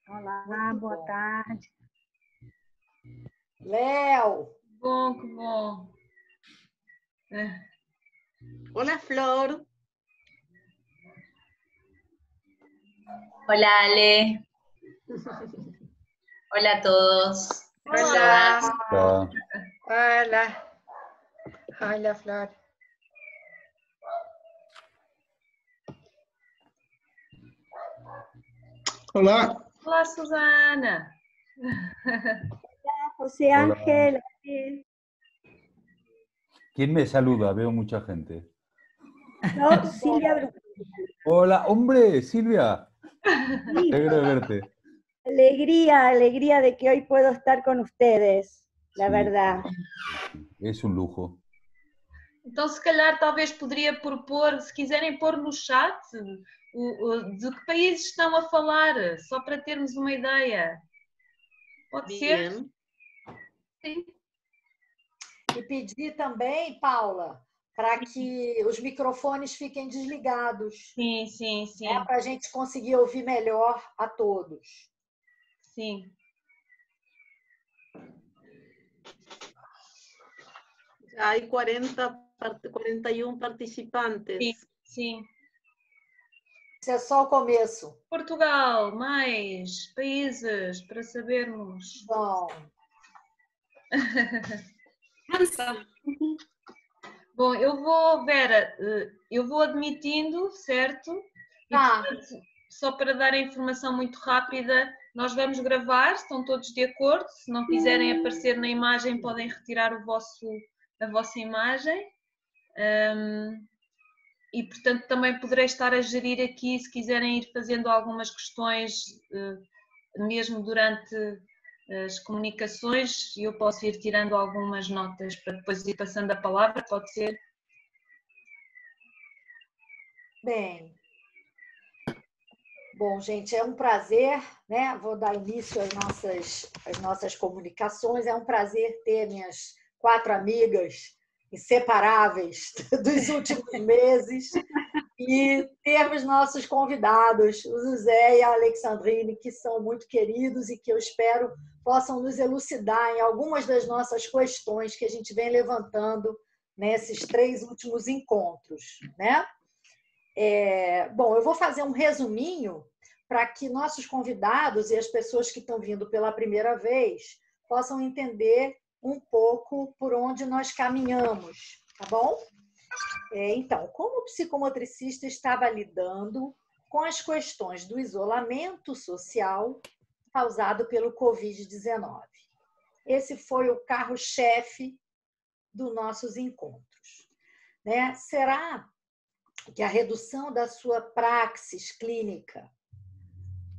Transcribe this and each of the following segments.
Olá, Muito boa bom. tarde. Léo. Bom, que bom. Hola, Flor. Hola, Ale. Hola a todos. Hola. Hola. Hola. Hola, Flor. Hola. Olá, Susana. José Hola. Ángel. ¿Quién me saluda? Veo mucha gente. No, Silvia Bruno. Hola, hombre, Silvia. Sí, Alegre de verte. alegría de que hoy puedo estar con ustedes, la Sí. verdad. Es un lujo. Então, se calhar, talvez poderia propor, se quiserem pôr no chat, de que países estão a falar, só para termos uma ideia. Pode ser? Bien. Sim. E pedir também, Paula, para que os microfones fiquem desligados. Sim, sim, sim. Para a gente conseguir ouvir melhor a todos. Sim. Hay 41 participantes. Sim, sim. Isso é só o começo. Portugal, mais países para sabermos. Bom, Bom, eu vou, Vera, eu vou admitindo, certo? E, Tá. portanto, só para dar a informação muito rápida, nós vamos gravar, estão todos de acordo? Se não quiserem aparecer na imagem, podem retirar a vossa imagem. E, portanto, também poderei estar a gerir aqui, se quiserem ir fazendo algumas questões, mesmo durante as comunicações, eu posso ir tirando algumas notas para depois ir passando a palavra, pode ser? bem. Bom, gente, é um prazer, né? Vou dar início às nossas comunicações. É um prazer ter minhas 4 amigas inseparáveis dos últimos meses e termos nossos convidados, o José e a Alexandrine, que são muito queridos e que eu espero possam nos elucidar em algumas das nossas questões que a gente vem levantando nesses 3 últimos encontros, né? Bom, eu vou fazer um resuminho para que nossos convidados e as pessoas que estão vindo pela primeira vez possam entender um pouco por onde nós caminhamos, tá bom? Então, como o psicomotricista estava lidando com as questões do isolamento social causado pelo Covid-19? Esse foi o carro-chefe dos nossos encontros, né? Será que a redução da sua praxis clínica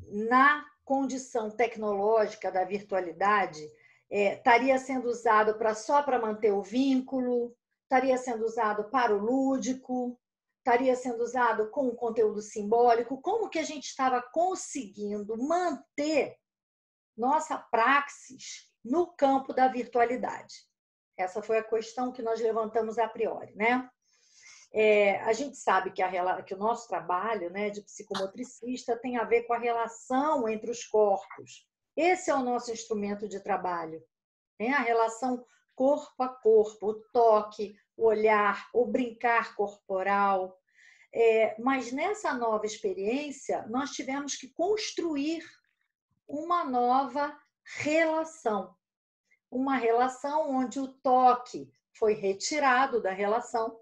na condição tecnológica da virtualidade estaria sendo usado só para manter o vínculo, estaria sendo usado para o lúdico, estaria sendo usado com o conteúdo simbólico? Como que a gente estava conseguindo manter nossa praxis no campo da virtualidade? Essa foi a questão que nós levantamos a priori, né? A gente sabe que o nosso trabalho, né, de psicomotricista tem a ver com a relação entre os corpos. Esse é o nosso instrumento de trabalho, né? A relação corpo a corpo, o toque, o olhar, o brincar corporal. Mas nessa nova experiência, nós tivemos que construir uma nova relação. Uma relação onde o toque foi retirado da relação,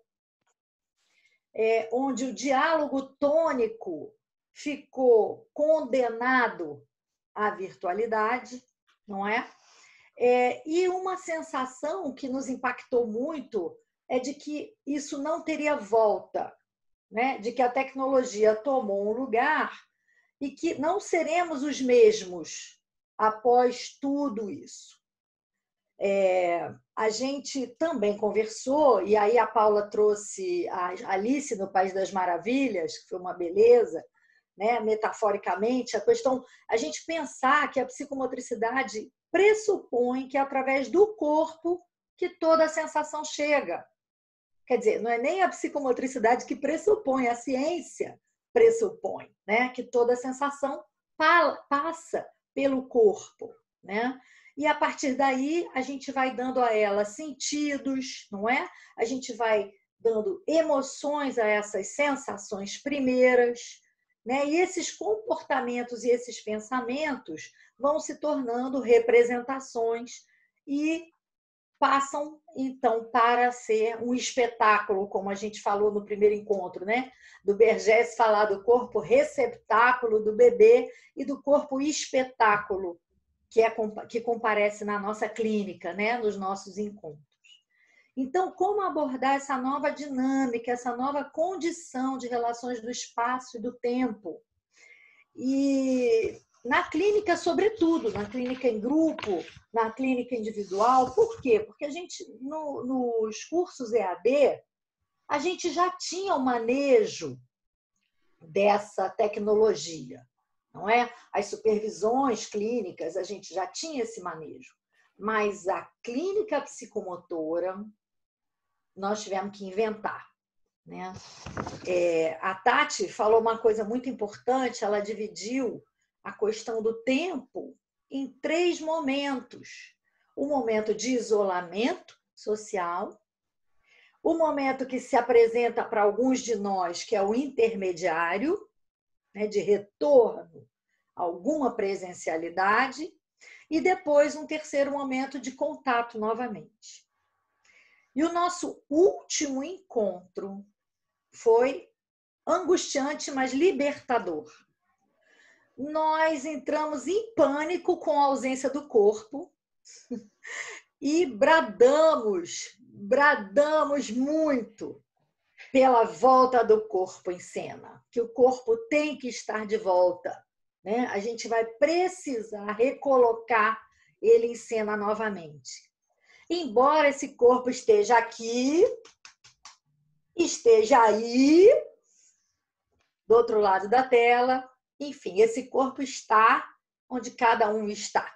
onde o diálogo tônico ficou condenado à virtualidade, não é? E uma sensação que nos impactou muito é de que isso não teria volta, né? De que a tecnologia tomou um lugar e que não seremos os mesmos após tudo isso. A gente também conversou, e aí a Paula trouxe a Alice no País das Maravilhas, que foi uma beleza, né? Metaforicamente, a gente pensar que a psicomotricidade pressupõe que é através do corpo que toda a sensação chega. Quer dizer, não é nem a psicomotricidade que pressupõe, a ciência pressupõe, né? Que toda a sensação passa pelo corpo, né? E a partir daí a gente vai dando a ela sentidos, não é? A gente vai dando emoções a essas sensações primeiras, né? E esses comportamentos e esses pensamentos vão se tornando representações e passam, então, para ser um espetáculo, como a gente falou no primeiro encontro, né? Do Bergès falar do corpo receptáculo do bebê e do corpo espetáculo, que comparece na nossa clínica, né? Nos nossos encontros. Então, como abordar essa nova dinâmica, essa nova condição de relações do espaço e do tempo? E na clínica, sobretudo, na clínica em grupo, na clínica individual. Por quê? Porque a gente, nos cursos EAD, a gente já tinha o manejo dessa tecnologia, não é? As supervisões clínicas, a gente já tinha esse manejo. Mas a clínica psicomotora, nós tivemos que inventar, né? A Tati falou uma coisa muito importante, ela dividiu a questão do tempo em 3 momentos. O momento de isolamento social, o momento que se apresenta para alguns de nós, que é o intermediário, né, de retorno a alguma presencialidade, e depois um terceiro momento de contato novamente. E o nosso último encontro foi angustiante, mas libertador. Nós entramos em pânico com a ausência do corpo e bradamos muito pela volta do corpo em cena, que o corpo tem que estar de volta, né? A gente vai precisar recolocar ele em cena novamente. Embora esse corpo esteja aqui, esteja aí, do outro lado da tela, enfim, esse corpo está onde cada um está.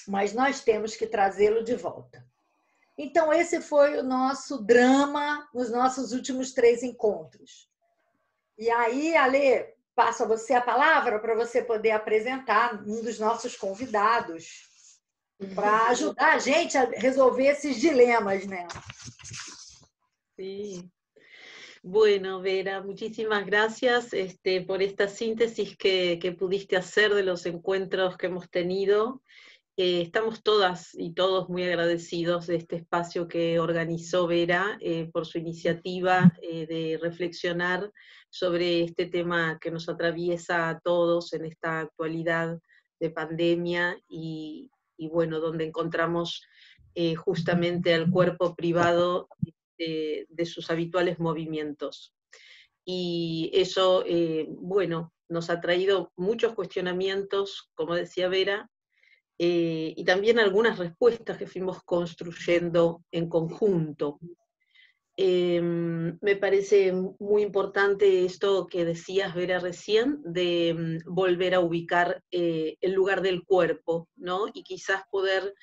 Mas nós temos que trazê-lo de volta. Então, esse foi o nosso drama nos nossos últimos 3 encontros. E aí, Ale, passo a você a palavra para você poder apresentar um dos nossos convidados para ajudar a gente a resolver esses dilemas, né? Sí. Bueno, Vera, muchísimas gracias por esta síntesis que pudiste hacer de los encuentros que hemos tenido. Estamos todas y todos muy agradecidos de este espacio que organizó Vera por su iniciativa de reflexionar sobre este tema que nos atraviesa a todos en esta actualidad de pandemia y bueno, donde encontramos justamente al cuerpo privado de sus habituales movimientos. Y eso, bueno, nos ha traído muchos cuestionamientos, como decía Vera, y también algunas respuestas que fuimos construyendo en conjunto. Me parece muy importante esto que decías, Vera, recién, de volver a ubicar el lugar del cuerpo, ¿no? Y quizás poder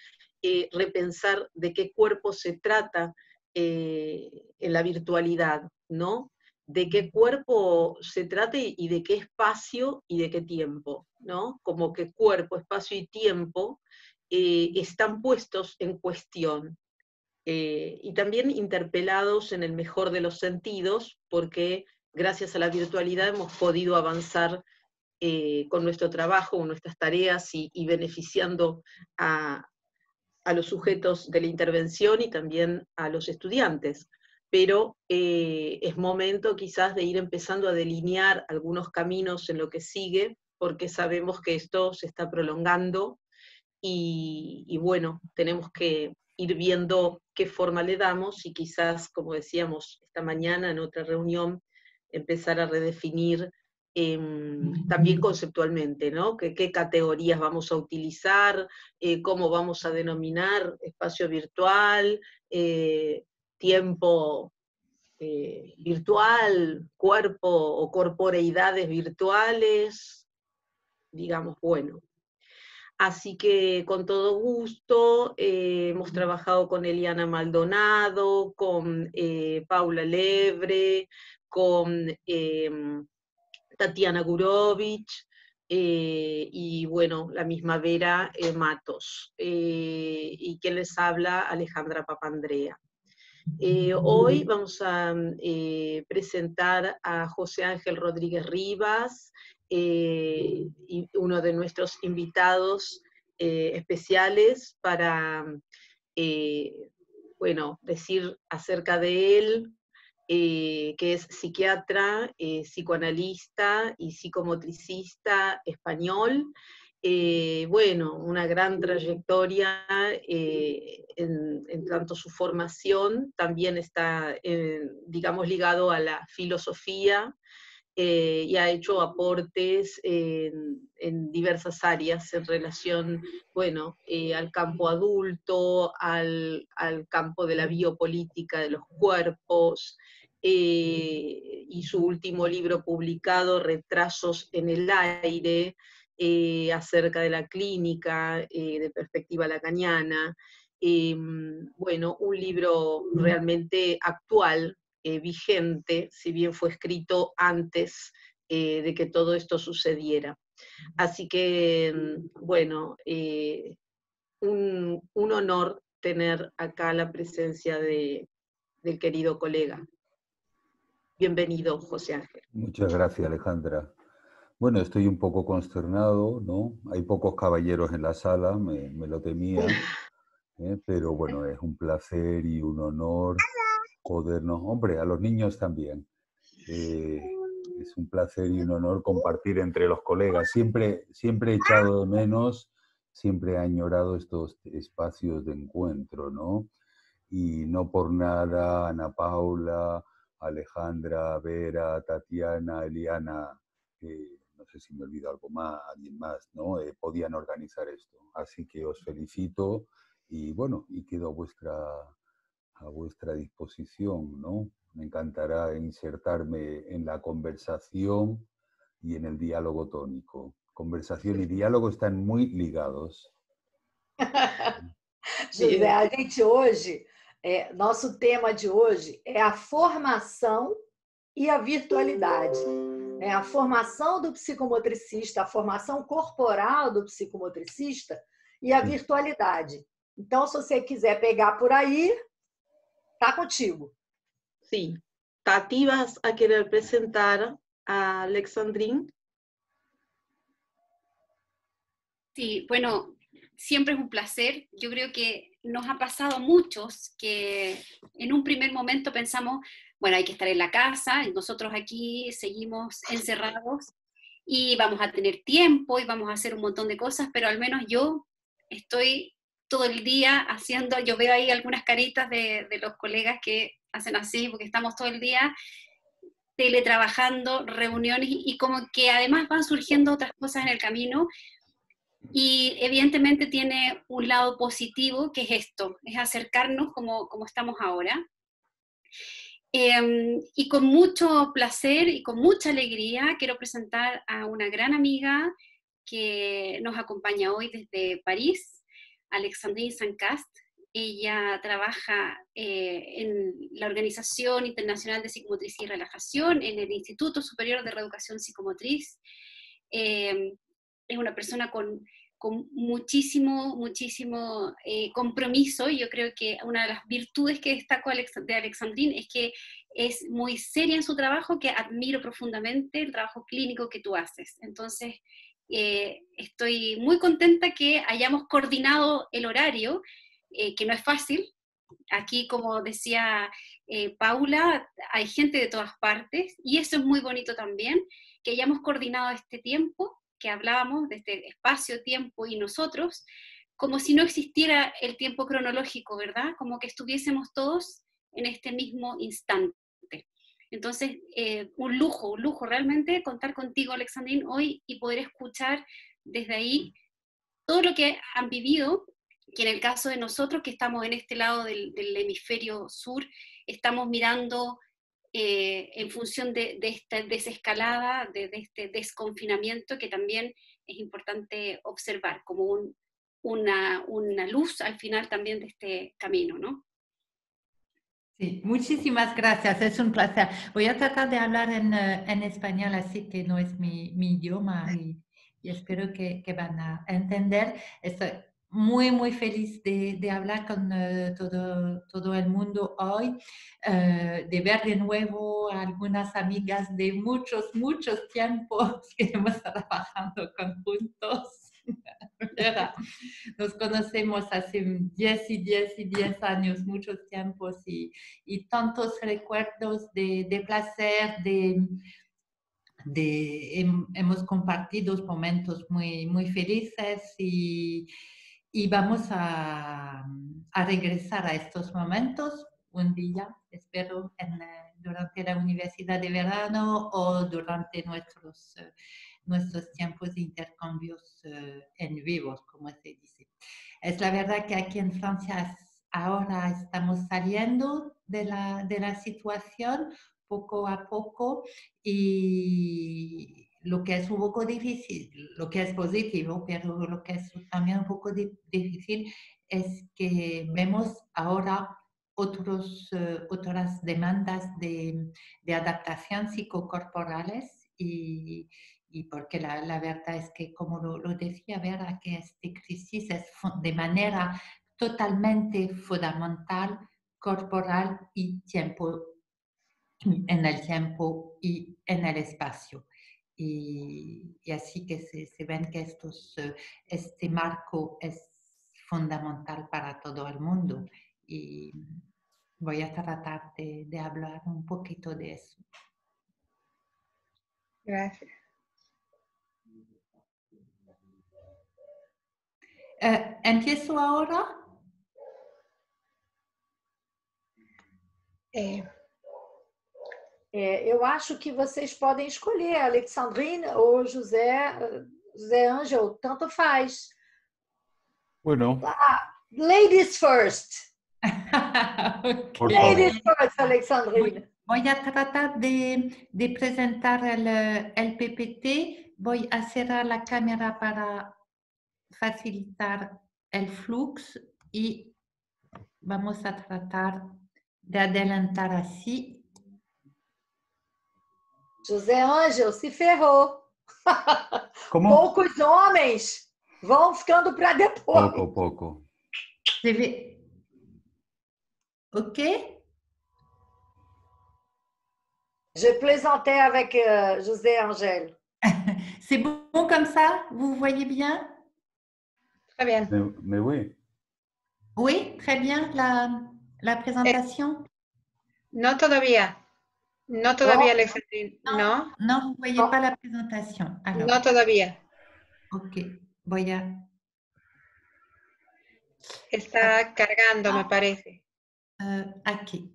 repensar de qué cuerpo se trata en la virtualidad, ¿no? De qué cuerpo se trata y de qué espacio y de qué tiempo, ¿no? Como que cuerpo, espacio y tiempo están puestos en cuestión y también interpelados en el mejor de los sentidos, porque gracias a la virtualidad hemos podido avanzar con nuestro trabajo, con nuestras tareas y beneficiando a los sujetos de la intervención y también a los estudiantes. Pero es momento quizás de ir empezando a delinear algunos caminos en lo que sigue, porque sabemos que esto se está prolongando y bueno, tenemos que ir viendo qué forma le damos y quizás, como decíamos esta mañana en otra reunión, empezar a redefinir también conceptualmente, ¿no? ¿Qué categorías vamos a utilizar? ¿Cómo vamos a denominar espacio virtual? Tiempo virtual, cuerpo o corporeidades virtuales, digamos, bueno. Así que con todo gusto, hemos trabajado con Eliana Maldonado, con Paula Levre, con Tatiana Gurovich, y bueno, la misma Vera Matos, y quien les habla, Alejandra Papandrea. Hoy vamos a presentar a José Ángel Rodríguez Rivas, y uno de nuestros invitados especiales para bueno, decir acerca de él, que es psiquiatra, psicoanalista y psicomotricista español. Bueno, una gran trayectoria en tanto su formación, también está, digamos, ligado a la filosofía, y ha hecho aportes en diversas áreas en relación, bueno, al campo adulto, al campo de la biopolítica de los cuerpos, y su último libro publicado, Retrasos en el aire, acerca de la clínica, de perspectiva lacaniana. Bueno, un libro realmente actual, vigente, si bien fue escrito antes de que todo esto sucediera. Así que, bueno, un honor tener acá la presencia del querido colega. Bienvenido, José Ángel. Muchas gracias, Alejandra. Bueno, estoy un poco consternado, ¿no? Hay pocos caballeros en la sala, me lo temía, pero bueno, es un placer y un honor podernos, hombre, a los niños también. Es un placer y un honor compartir entre los colegas. Siempre he echado de menos, siempre he añorado estos espacios de encuentro, ¿no? Y no por nada Ana Paula, Alejandra, Vera, Tatiana, Eliana, no sé si me olvido algo más, alguien más, ¿no? Podían organizar esto. Así que os felicito y bueno, y quedo a vuestra disposición, ¿no? Me encantará insertarme en la conversación y en el diálogo tónico. Conversación y diálogo están muy ligados. José, a gente hoje, nosso tema de hoje é a formação e a virtualidade. A formação do psicomotricista, a formação corporal do psicomotricista e a virtualidade. Então, se você quiser pegar por aí, está contigo. Sí. Tati, ¿vas a querer presentar a Alexandrine? Sí, bueno, siempre es un placer. Yo creo que nos ha pasado a muchos que en un primer momento pensamos, bueno, hay que estar en la casa, y nosotros aquí seguimos encerrados y vamos a tener tiempo y vamos a hacer un montón de cosas, pero al menos yo estoy todo el día haciendo, yo veo ahí algunas caritas de los colegas que hacen así, porque estamos todo el día teletrabajando, reuniones, y como que además van surgiendo otras cosas en el camino. Y evidentemente tiene un lado positivo, que es esto, es acercarnos como estamos ahora. Y con mucho placer y con mucha alegría quiero presentar a una gran amiga que nos acompaña hoy desde París, Alexandrine Sancast. Ella trabaja en la Organización Internacional de Psicomotricidad y Relajación, en el Instituto Superior de Reeducación Psicomotriz. Es una persona con muchísimo compromiso, y yo creo que una de las virtudes que destaco de Alexandrine es que es muy seria en su trabajo, que admiro profundamente el trabajo clínico que tú haces. Entonces, estoy muy contenta que hayamos coordinado el horario, que no es fácil. Aquí, como decía Paula, hay gente de todas partes, y eso es muy bonito también, que hayamos coordinado este tiempo, que hablábamos de este espacio, tiempo y nosotros, como si no existiera el tiempo cronológico, ¿verdad? Como que estuviésemos todos en este mismo instante. Entonces, un lujo realmente contar contigo, Alexandrine, hoy, y poder escuchar desde ahí todo lo que han vivido, que en el caso de nosotros, que estamos en este lado del hemisferio sur, estamos mirando en función de esta desescalada, de este desconfinamiento, que también es importante observar como una luz al final también de este camino, ¿no? Sí, muchísimas gracias, es un placer. Voy a tratar de hablar en español, así que no es mi idioma, espero que van a entender. Estoy muy, muy feliz de hablar con todo el mundo hoy, de ver de nuevo a algunas amigas de muchos tiempos que hemos trabajado juntos. Nos conocemos hace 10 años, muchos tiempos y tantos recuerdos de placer, hemos compartido momentos muy, muy felices y vamos a regresar a estos momentos un día, espero, durante la universidad de verano o durante nuestros tiempos de intercambios en vivo, como se dice. Es la verdad que aquí en Francia ahora estamos saliendo de la situación poco a poco y lo que es un poco difícil, lo que es positivo, pero lo que es también un poco difícil es que vemos ahora otras demandas de adaptación psicocorporales y porque la verdad es que, como lo decía Vera, que esta crisis es de manera totalmente fundamental, corporal y en el tiempo y en el espacio. Y así que se ven que este marco es fundamental para todo el mundo. Y voy a tratar de hablar un poquito de eso. Gracias. ¿Empiezo ahora? Eu acho que vocês podem escolher, Alexandrine ou José Ángel, tanto faz. Bueno. Ladies first. Por Ladies favor. first, Alexandrine. Voy a tratar de presentar el PPT. Voy a cerrar la cámara para facilitar el flujo y vamos a tratar de adelantar así. José Ángel se ferrou. Como? Poucos homens vão ficando para depois. Pouco. Ok? Je plaisantais avec José Ángel. C'est bon comme ça? Vous voyez bien? Très bien. Mais oui. Oui, très bien. La présentation? No todavía. No todavía, Alexandrine. No. No, vous ne voyez pas la présentation. Alors, No todavía. ok, voy a... Está cargando, me parece. Aquí.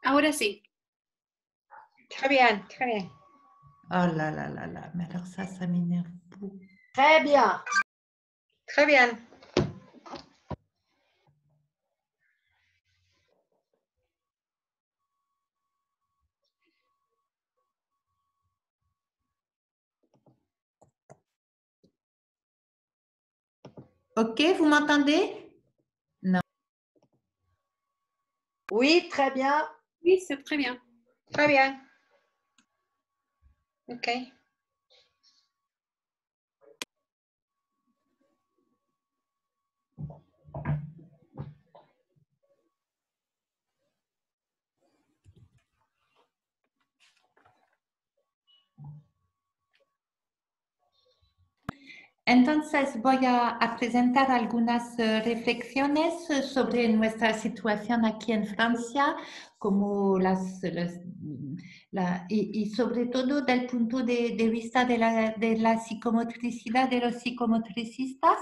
Ahora sí. Très bien, très bien. Oh là là là là, mais alors ça m'énerve beaucoup. Très bien. Très bien. Ok, vous m'entendez? Non. Oui, très bien. Oui, c'est très bien. Très bien. Ok. Entonces voy a presentar algunas reflexiones sobre nuestra situación aquí en Francia, como y sobre todo del punto de vista de la psicomotricidad de los psicomotricistas,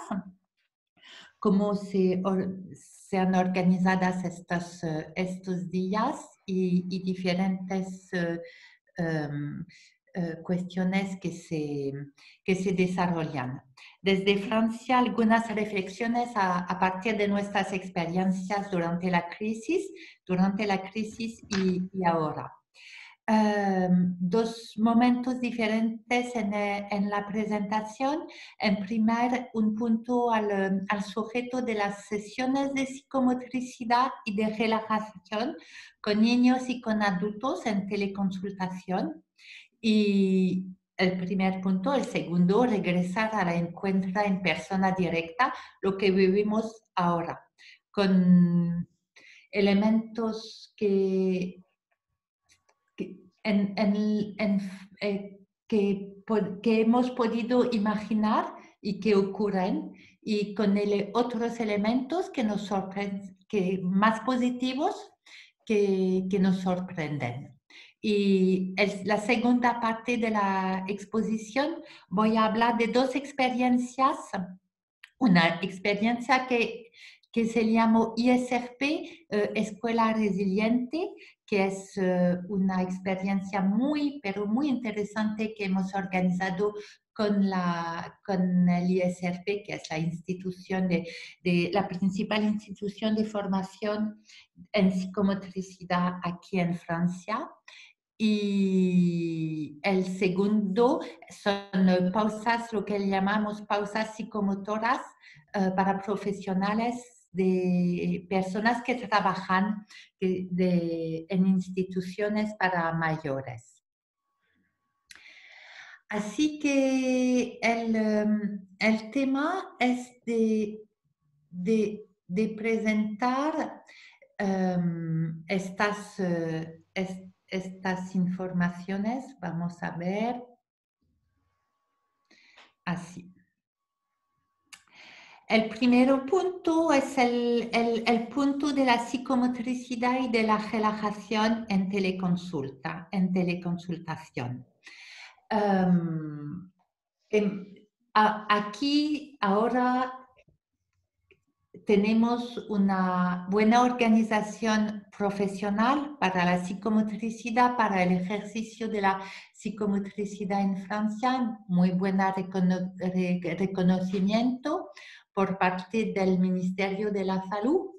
cómo se han organizado estos días y diferentes cuestiones que se desarrollan. Desde Francia, algunas reflexiones a partir de nuestras experiencias durante la crisis y ahora. dos momentos diferentes en la presentación. En primer, un punto al sujeto de las sesiones de psicomotricidad y de relajación con niños y con adultos en teleconsultación. Y el primer punto. El segundo, regresar a la encuentro en persona directa, lo que vivimos ahora, con elementos que hemos podido imaginar y que ocurren, y con otros elementos que nos sorprenden, más positivos que nos sorprenden. Y la segunda parte de la exposición voy a hablar de dos experiencias. Una experiencia que se llama ISRP, Escuela Resiliente, que es una experiencia pero muy interesante que hemos organizado con el ISRP, que es la institución la principal institución de formación en psicomotricidad aquí en Francia. Y el segundo son pausas, lo que llamamos pausas psicomotoras para profesionales de personas que trabajan en instituciones para mayores. Así que el tema es de presentar estas informaciones. Vamos a ver. Así. El primer punto es el punto de la psicomotricidad y de la relajación en teleconsultación. Aquí ahora tenemos una buena organización profesional para la psicomotricidad, para el ejercicio de la psicomotricidad en Francia, muy buen reconocimiento por parte del Ministerio de la Salud,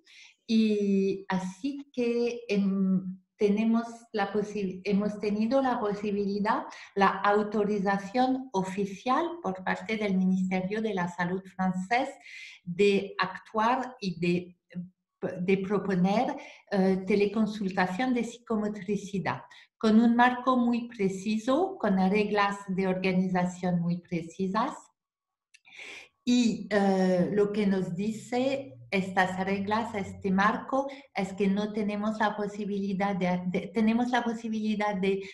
y así que hemos tenido la posibilidad, la autorización oficial por parte del Ministerio de la Salud francés de actuar y de proponer teleconsultación de psicomotricidad con un marco muy preciso, con reglas de organización muy precisas. Y lo que nos dice estas reglas, este marco, es que no tenemos la posibilidad de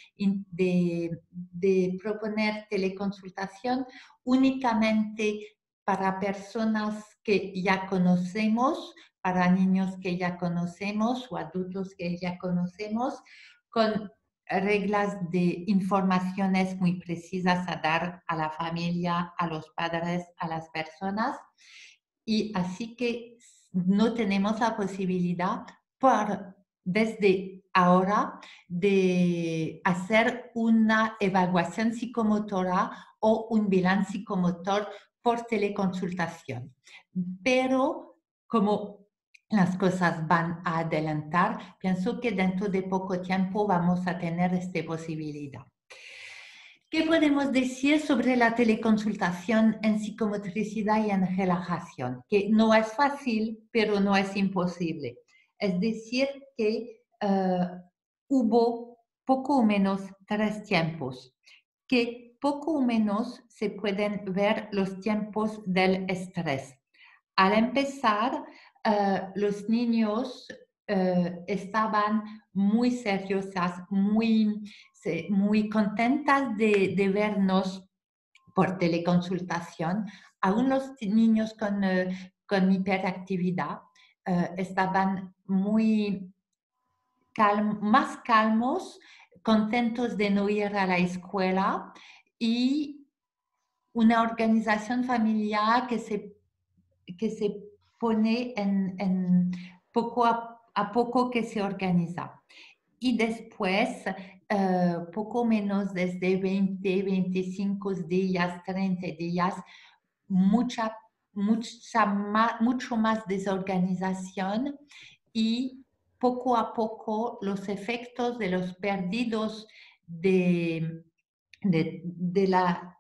proponer teleconsultación únicamente para personas que ya conocemos, para niños que ya conocemos o adultos que ya conocemos, con reglas de informaciones muy precisas a dar a la familia, a los padres, a las personas. Y así que no tenemos la posibilidad desde ahora de hacer una evaluación psicomotora o un balance psicomotor por teleconsultación. Pero como las cosas van a adelantar, pienso que dentro de poco tiempo vamos a tener esta posibilidad. ¿Qué podemos decir sobre la teleconsultación en psicomotricidad y en relajación? Que no es fácil, pero no es imposible. Es decir, que hubo poco o menos 3 tiempos, que poco o menos se pueden ver los tiempos del estrés. Al empezar, los niños estaban muy seriosas, muy contentas de vernos por teleconsultación. Aún los niños con hiperactividad estaban más calmos, contentos de no ir a la escuela, y una organización familiar que se pone en poco a poco que se organiza. Y después, poco menos desde 20, 25 días, 30 días, mucho más desorganización y poco a poco los efectos de los perdidos de la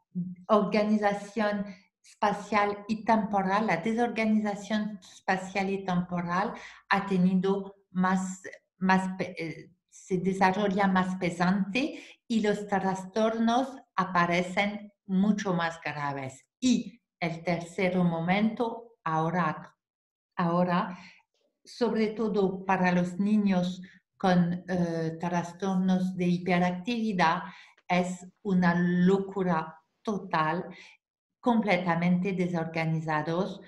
organización espacial y temporal, la desorganización espacial y temporal ha tenido se desarrolla más pesante y los trastornos aparecen mucho más graves. Y el tercer momento, ahora sobre todo para los niños con trastornos de hiperactividad, es una locura total, completamente desorganizados.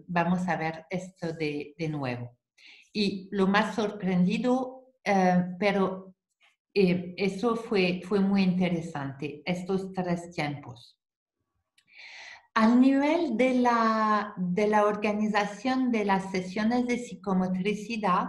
Vamos a ver esto de nuevo. Y lo más sorprendido, pero eso fue muy interesante, estos 3 tiempos. Al nivel de la organización de las sesiones de psicomotricidad,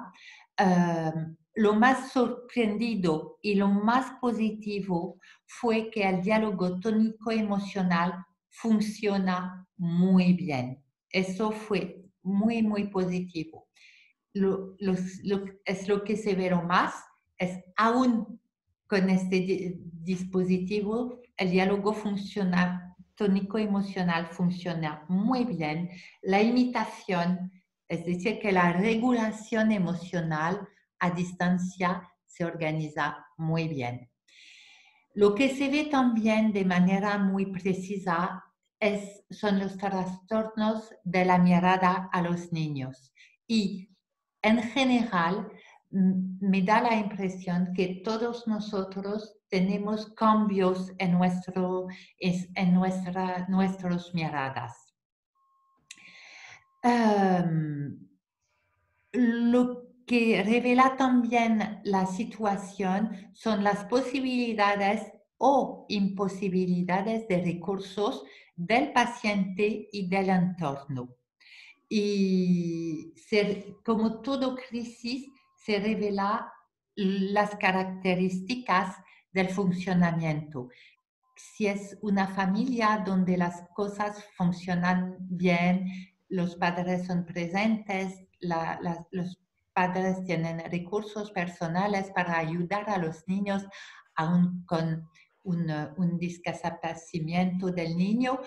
lo más sorprendido y lo más positivo fue que el diálogo tónico-emocional funciona muy bien. Eso fue muy, muy positivo. Es lo que se ve más, es aún con este dispositivo, el diálogo tónico-emocional funciona muy bien. La imitación, es decir, que la regulación emocional a distancia se organiza muy bien. Lo que se ve también de manera muy precisa son los trastornos de la mirada a los niños. Y en general, me da la impresión que todos nosotros tenemos cambios en nuestras miradas. Lo que revela también la situación son las posibilidades o imposibilidades de recursos del paciente y del entorno. Y como toda crisis, se revela las características del funcionamiento. Si es una familia donde las cosas funcionan bien, los padres son presentes, los padres tienen recursos personales para ayudar a los niños, aún con un discapacitamiento del niño,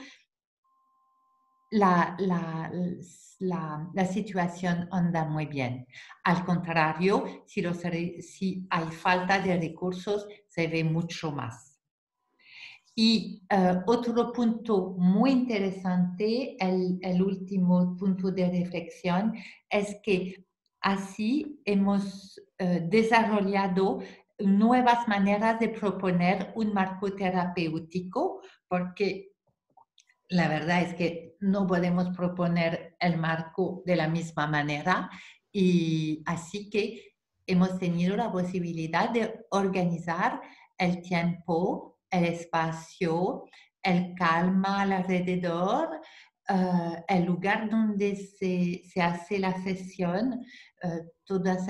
la situación anda muy bien. Al contrario, si hay falta de recursos, se ve mucho más. Y otro punto muy interesante, el último punto de reflexión, es que así hemos desarrollado nuevas maneras de proponer un marco terapéutico, porque la verdad es que no podemos proponer el marco de la misma manera, y así que hemos tenido la posibilidad de organizar el tiempo, el espacio, el calma alrededor, el lugar donde se hace la sesión, todas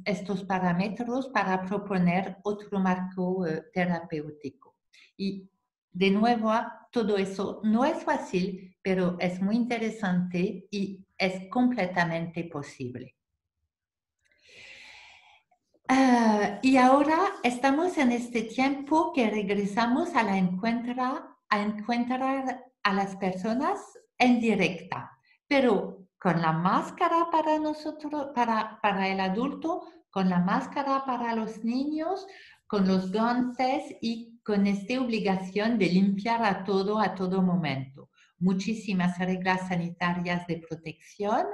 estos parámetros para proponer otro marco terapéutico. Y de nuevo, todo eso no es fácil, pero es muy interesante y es completamente posible. Y ahora estamos en este tiempo que regresamos a encontrar a las personas en directa, pero con la máscara para nosotros, para el adulto, con la máscara para los niños, con los guantes y con esta obligación de limpiar a todo momento. Muchísimas reglas sanitarias de protección,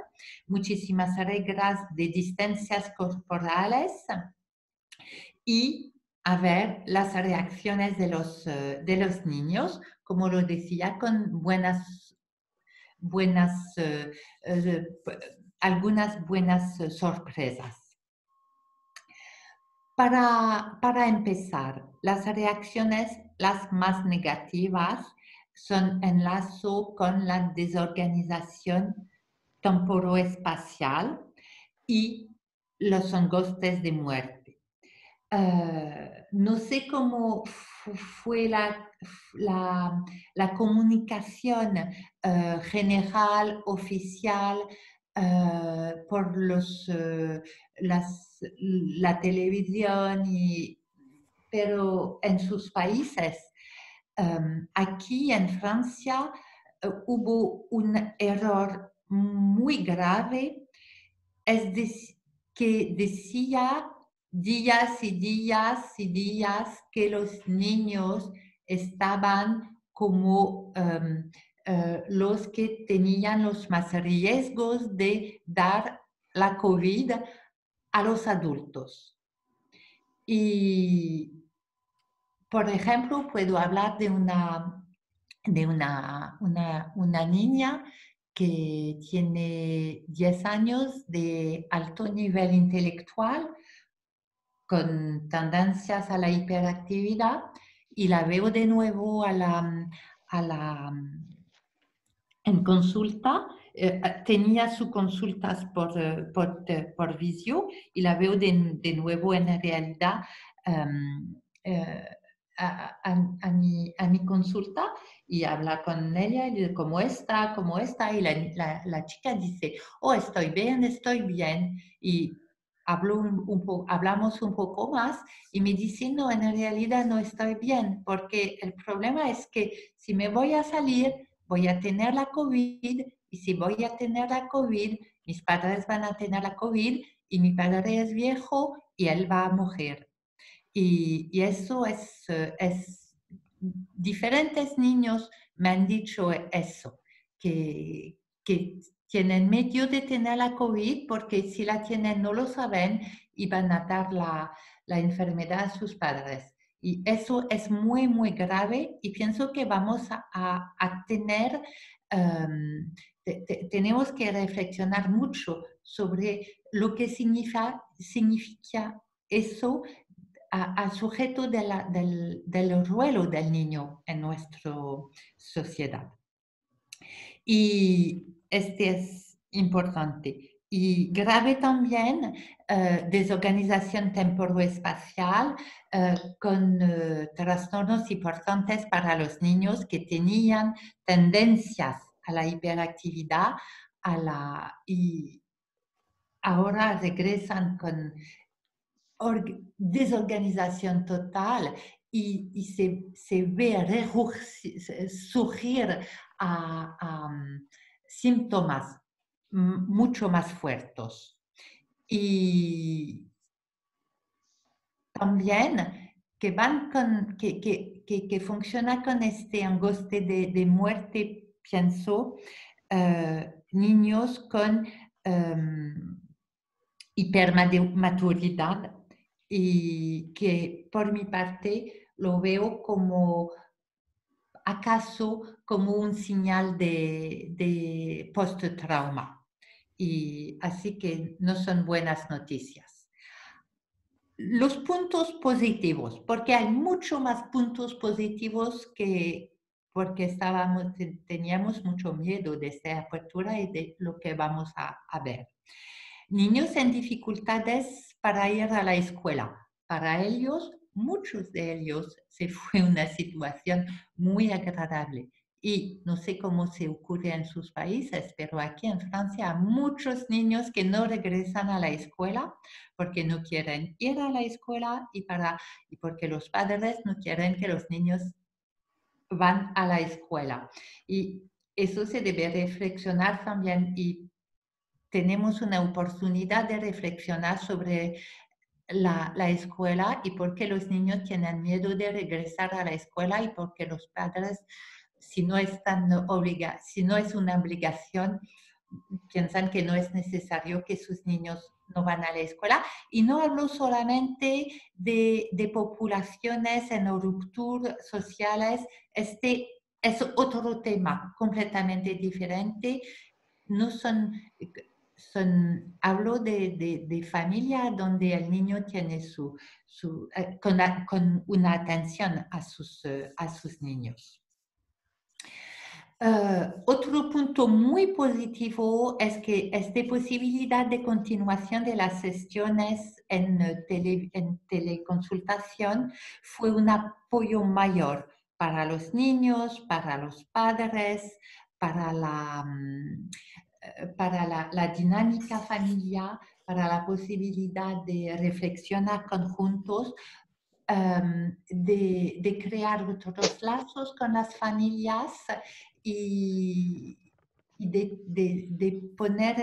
muchísimas reglas de distancias corporales y a ver las reacciones de los niños, como lo decía, con algunas buenas sorpresas. Para empezar, las reacciones las más negativas son en lazo con la desorganización temporoespacial y los angustes de muerte. No sé cómo fue la comunicación general, oficial, por la televisión, pero en sus países. Aquí en Francia hubo un error muy grave, que decía días y días y días que los niños estaban como los que tenían los más riesgos de dar la COVID a los adultos. Y, por ejemplo, puedo hablar de una niña que tiene 10 años de alto nivel intelectual, con tendencias a la hiperactividad, y la veo de nuevo en consulta. Tenía sus consultas por visio y la veo de nuevo en realidad a mi consulta, y habla con ella y dice, ¿cómo está? Y la chica dice, oh, estoy bien. Y hablamos un poco más y me dice, no, en realidad no estoy bien, porque el problema es que si me voy a salir, voy a tener la COVID, y si voy a tener la COVID, mis padres van a tener la COVID, y mi padre es viejo y él va a morir. Y eso es diferentes niños me han dicho eso, que tienen miedo de tener la COVID, porque si la tienen no lo saben y van a dar la enfermedad a sus padres. Y eso es muy, muy grave, y pienso que vamos a tener, tenemos que reflexionar mucho sobre lo que significa eso al sujeto del rol del niño en nuestra sociedad. Y este es importante. Y grave también, desorganización temporoespacial, con trastornos importantes para los niños que tenían tendencias a la hiperactividad, y ahora regresan con desorganización total, y se ve surgir síntomas mucho más fuertes. Y también que funciona con este angustia de muerte, pienso, niños con hipermaturidad, y que por mi parte lo veo como un señal de post-trauma, y así que no son buenas noticias. Los puntos positivos, porque hay mucho más puntos positivos porque teníamos mucho miedo de esta apertura y de lo que vamos a ver. Niños en dificultades para ir a la escuela. Para ellos, muchos de ellos, se fue una situación muy agradable. Y no sé cómo se ocurre en sus países, pero aquí en Francia hay muchos niños que no regresan a la escuela porque no quieren ir a la escuela, y porque los padres no quieren que los niños van a la escuela. Y eso se debe reflexionar también, y tenemos una oportunidad de reflexionar sobre la escuela y por qué los niños tienen miedo de regresar a la escuela, y por qué los padres, si no es una obligación, piensan que no es necesario que sus niños no van a la escuela. Y no hablo solamente de poblaciones en rupturas sociales. Este es otro tema completamente diferente. No hablo de familia donde el niño tiene con una atención a sus niños. Otro punto muy positivo es que esta posibilidad de continuación de las sesiones en teleconsultación fue un apoyo mayor para los niños, para los padres, para la dinámica familiar, para la posibilidad de reflexionar conjuntos, de crear otros lazos con las familias y de poner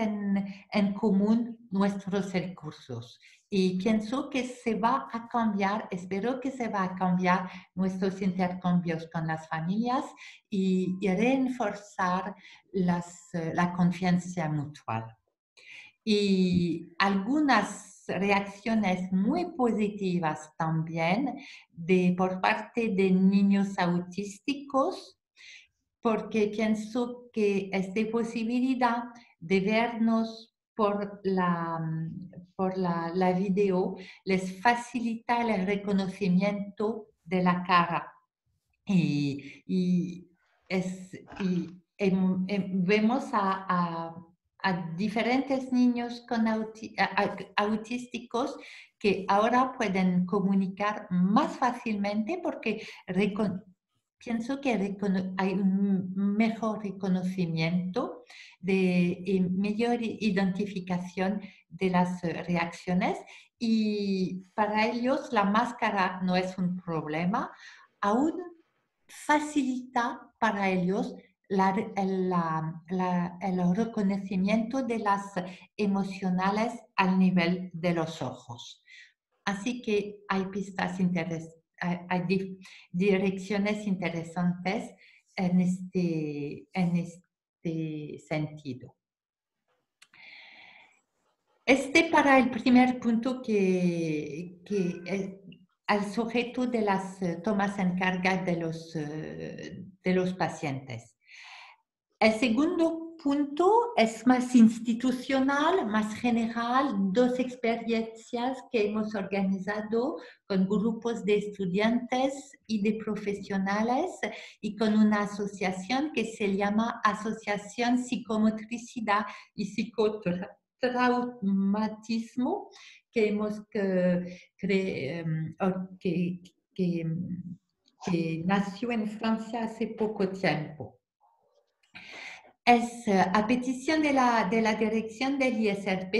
en común nuestros recursos. Y pienso que se va a cambiar, espero que se va a cambiar nuestros intercambios con las familias y reforzar la confianza mutua. Y algunas reacciones muy positivas también por parte de niños autísticos, porque pienso que esta posibilidad de vernos por la video les facilita el reconocimiento de la cara. Y vemos a diferentes niños autísticos que ahora pueden comunicar más fácilmente porque pienso que hay un mejor reconocimiento y mayor identificación de las reacciones, y para ellos la máscara no es un problema, aún facilita para ellos el reconocimiento de las emocionales al nivel de los ojos. Así que hay pistas interesantes. Hay direcciones interesantes en este sentido. Para el primer punto que al sujeto de las tomas en carga de los pacientes. El segundo punto es más institucional, más general, dos experiencias que hemos organizado con grupos de estudiantes y de profesionales y con una asociación que se llama Asociación Psicomotricidad y Psicotraumatismo, que hemos que nació en Francia hace poco tiempo. Es a petición de la dirección del ISRP,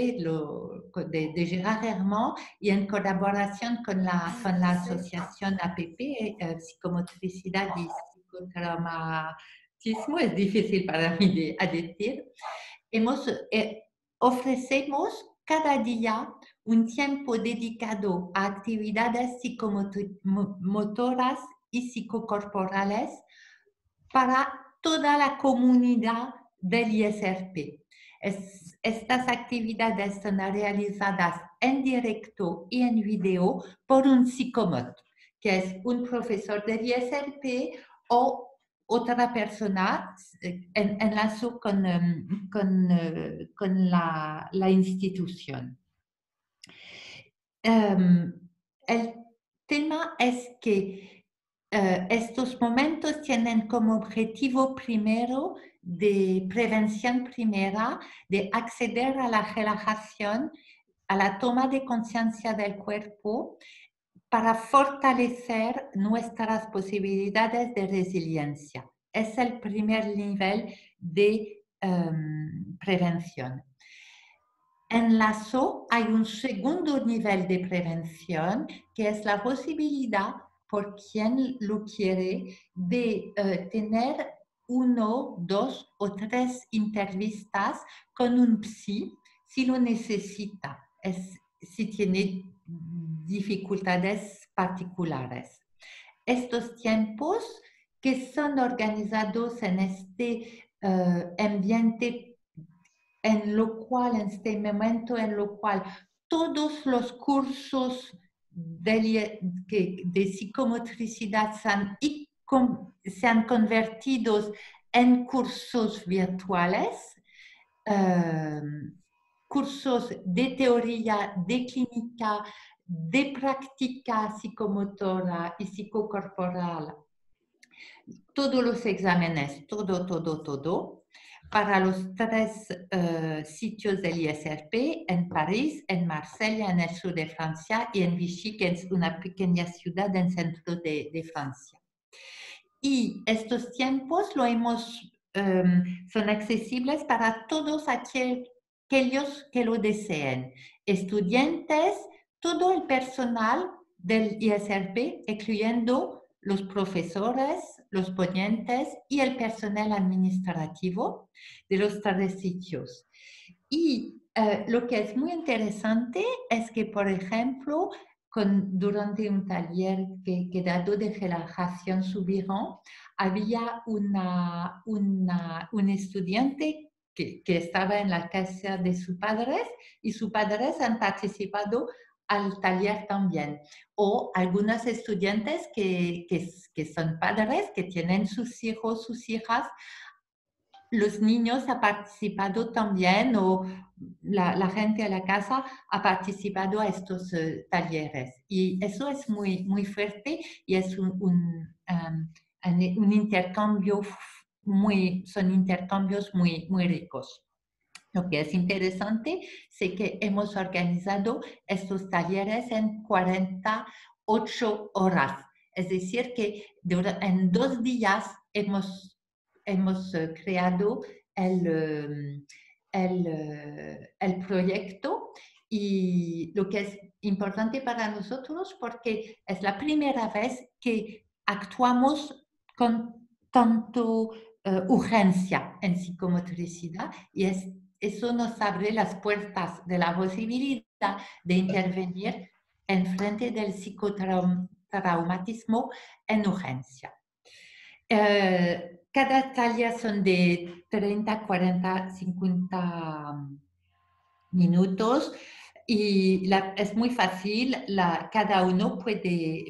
de Gérard Hermand, y en colaboración con la asociación APP, Psicomotricidad y Psicotraumatismo, es difícil para mí de decir. Ofrecemos cada día un tiempo dedicado a actividades psicomotoras y psicocorporales para toda la comunidad del ISRP. Estas actividades son realizadas en directo y en video por un psicomot, que es un profesor del ISRP o otra persona en enlazo con la institución. El tema es que estos momentos tienen como objetivo primero de prevención primera, de acceder a la relajación, a la toma de conciencia del cuerpo, para fortalecer nuestras posibilidades de resiliencia. Es el primer nivel de prevención. En la SO hay un segundo nivel de prevención, que es la posibilidad, por quien lo quiere, de tener 1, 2 o 3 entrevistas con un psi si lo necesita, si tiene dificultades particulares. Estos tiempos que son organizados en este ambiente en este momento en lo cual todos los cursos de psicomotricidad se han convertido en cursos virtuales, cursos de teoría, de clínica, de práctica psicomotora y psicocorporal. Todos los exámenes, todo, para los 3 sitios del ISRP, en París, en Marsella, en el sur de Francia, y en Vichy, que es una pequeña ciudad en el centro de Francia. Y estos tiempos lo hemos son accesibles para todos aquellos que lo deseen. Estudiantes, todo el personal del ISRP, incluyendo los profesores, los ponentes y el personal administrativo de los 3 sitios. Y lo que es muy interesante es que, por ejemplo, durante un taller que he dado de relajación Soubirán, había un estudiante que estaba en la casa de sus padres y sus padres han participado al taller también. O algunos estudiantes que son padres, que tienen sus hijos, sus hijas. Los niños han participado también, o la gente de la casa ha participado a estos talleres. Y eso es muy, muy fuerte y es un intercambio son intercambios muy, muy ricos. Lo que es interesante es que hemos organizado estos talleres en 48 horas. Es decir, que en 2 días hemos creado el proyecto, y lo que es importante para nosotros porque es la primera vez que actuamos con tanto urgencia en psicomotricidad, y eso nos abre las puertas de la posibilidad de intervenir en frente del psicotraumatismo en urgencia. Cada taller son de 30, 40, 50 minutos y es muy fácil. Cada uno puede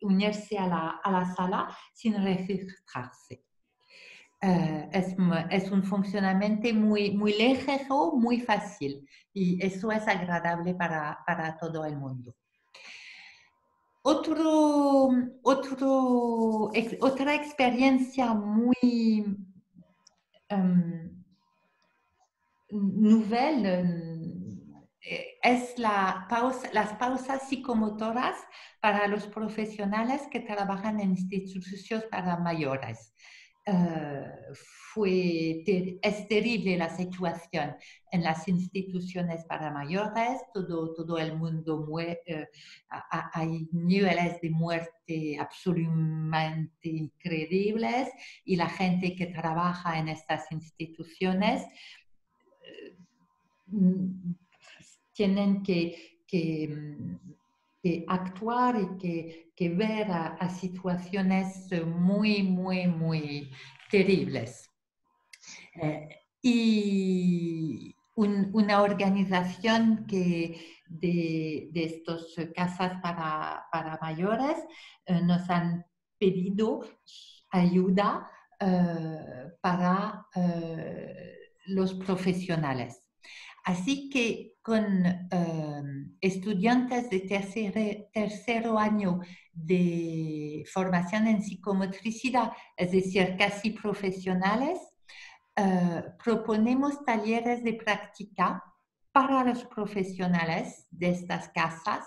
unirse a la sala sin registrarse. Es un funcionamiento muy, muy ligero, muy fácil, y eso es agradable para todo el mundo. Otra experiencia muy novel es las pausas psicomotoras para los profesionales que trabajan en instituciones para mayores. Es terrible la situación en las instituciones para mayores. Todo el mundo muere. Hay niveles de muerte absolutamente increíbles, y la gente que trabaja en estas instituciones tienen que actuar y que ver a situaciones muy, muy, muy terribles. Y una organización de estas casas para mayores nos han pedido ayuda para los profesionales. Así que con estudiantes de tercer año de formación en psicomotricidad, es decir, casi profesionales, proponemos talleres de práctica para los profesionales de estas casas.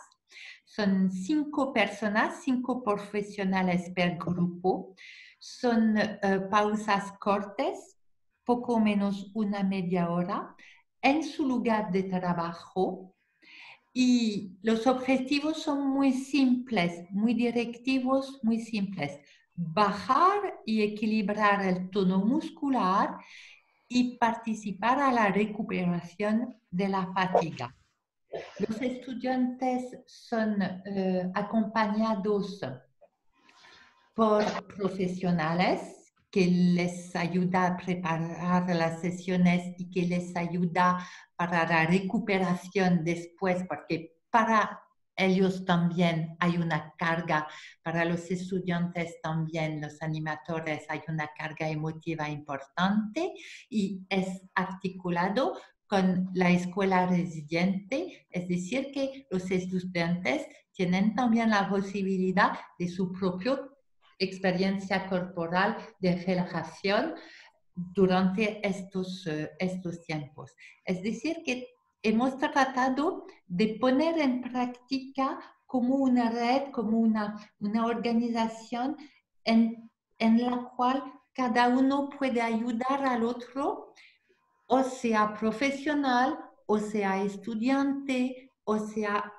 Son 5 personas, 5 profesionales per grupo. Son pausas cortas, poco menos una media hora, en su lugar de trabajo, y los objetivos son muy simples, muy directivos, muy simples. Bajar y equilibrar el tono muscular y participar a la recuperación de la fatiga. Los estudiantes son acompañados por profesionales que les ayuda a preparar las sesiones y que les ayuda para la recuperación después, porque para ellos también hay una carga, para los estudiantes también, los animadores, hay una carga emotiva importante, y es articulado con la escuela residente, es decir, que los estudiantes tienen también la posibilidad de su propio experiencia corporal de relajación durante estos tiempos. Es decir, que hemos tratado de poner en práctica como una red, como una organización en la cual cada uno puede ayudar al otro, o sea profesional, o sea estudiante, o sea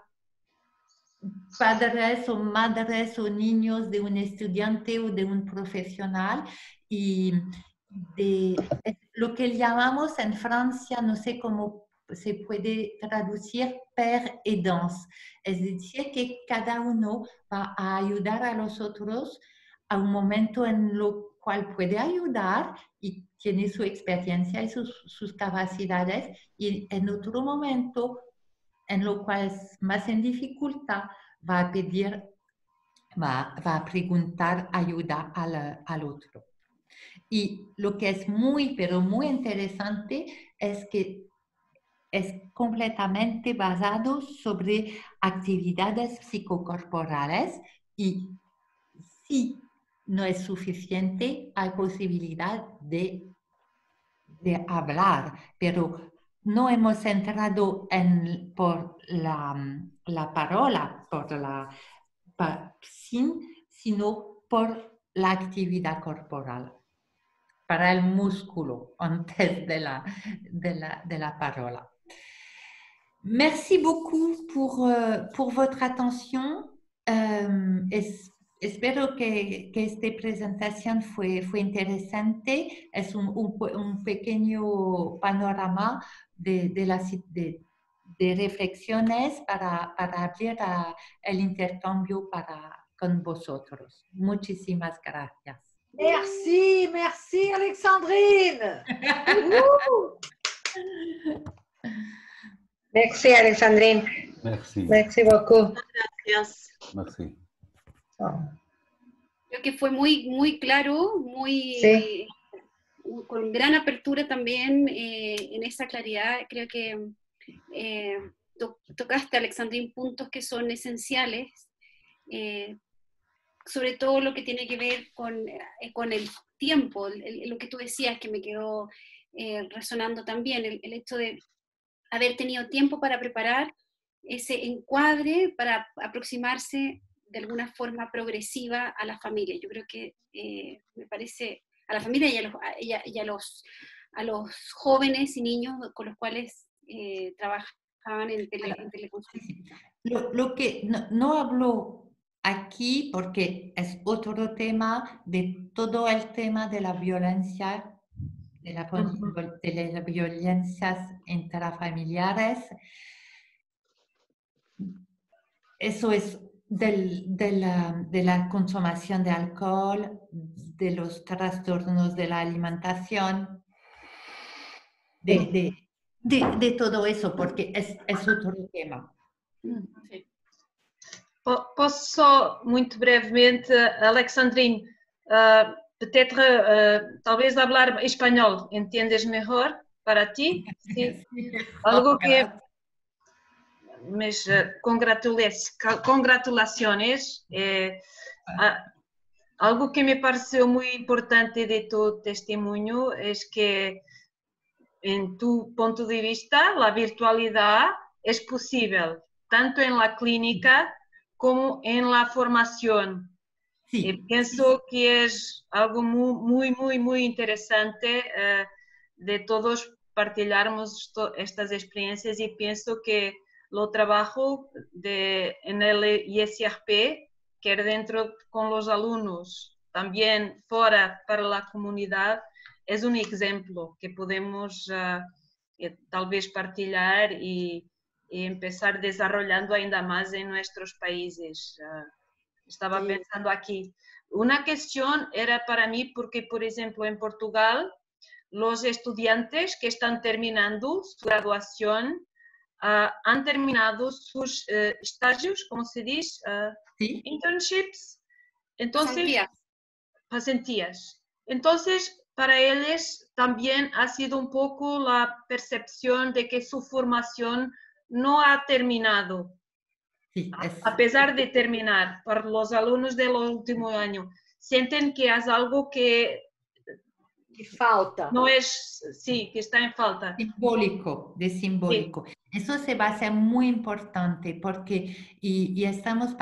padres o madres o niños de un estudiante o de un profesional, y lo que llamamos en Francia, no sé cómo se puede traducir, père aidance, es decir, que cada uno va a ayudar a los otros a un momento en lo cual puede ayudar y tiene su experiencia y sus capacidades, y en otro momento en lo cual es más en dificultad, va a pedir, va a preguntar ayuda al otro. Y lo que es muy, pero muy interesante es que es completamente basado sobre actividades psicocorporales, y si no es suficiente, hay posibilidad de hablar, pero no hemos entrado por la parola, sino por la actividad corporal, para el músculo antes de la parola. Merci beaucoup pour votre attention. Espero que esta presentación fue interesante. Es un pequeño panorama de reflexiones para abrir el intercambio con vosotros. Muchísimas gracias. Merci, merci Alexandrine. Merci, Alexandrine. Merci. Merci beaucoup. Gracias. Merci. Creo que fue muy claro, Sí. con gran apertura también en esa claridad. Creo que tocaste, Alexandrine, puntos que son esenciales, sobre todo lo que tiene que ver con el tiempo, lo que tú decías que me quedó resonando también, el hecho de haber tenido tiempo para preparar ese encuadre, para aproximarse de alguna forma progresiva a la familia. Yo creo que me parece a la familia y a los jóvenes y niños con los cuales trabajaban en teleconsulta. Lo que no hablo aquí porque es otro tema de todo el tema de la violencia, de las violencias intrafamiliares. Eso es de la consumación de alcohol, de los trastornos de la alimentación, de todo eso, porque es otro tema. Sim. Posso muito brevemente, Alexandrine, peut-être, talvez hablar espanhol, ¿entiendes mejor para ti? Sí. Algo que... Mas congratulaciones. Algo que me pareceu muy importante de tu testimonio es que, en tu punto de vista, la virtualidad es posible, tanto en la clínica como en la formación. Sí, Y pienso que es algo muy interesante de todos partilharmos estas experiencias, y pienso que lo trabajo en el ISRP, quer dentro con los alumnos, también fuera para la comunidad, es un ejemplo que podemos tal vez partilhar y empezar desarrollando ainda más en nuestros países. Estaba pensando aquí. Una cuestión era para mí porque, por ejemplo, en Portugal, los estudiantes que están terminando su graduación han terminado sus estágios, ¿cómo se dice? ¿sí? Internships. Entonces, Pasantías. Entonces, para ellos también ha sido un poco la percepción de que su formación no ha terminado. Sí, A pesar de terminar, para los alumnos del último año, sienten que es algo que falta. No es, sí, que está en falta. Simbólico. Sí. Eso se va a ser muy importante porque estamos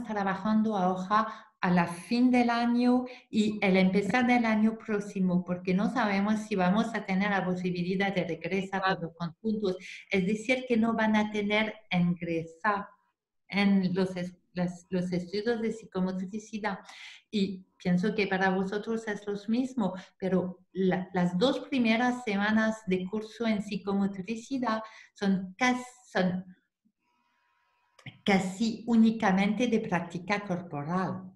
trabajando ahora a la fin del año y el empezar del año próximo, porque no sabemos si vamos a tener la posibilidad de regresar todos juntos. Es decir, que no van a tener ingresar en los estudios de psicomotricidad. Y pienso que para vosotros es lo mismo, pero las 2 primeras semanas de curso en psicomotricidad son casi únicamente de práctica corporal.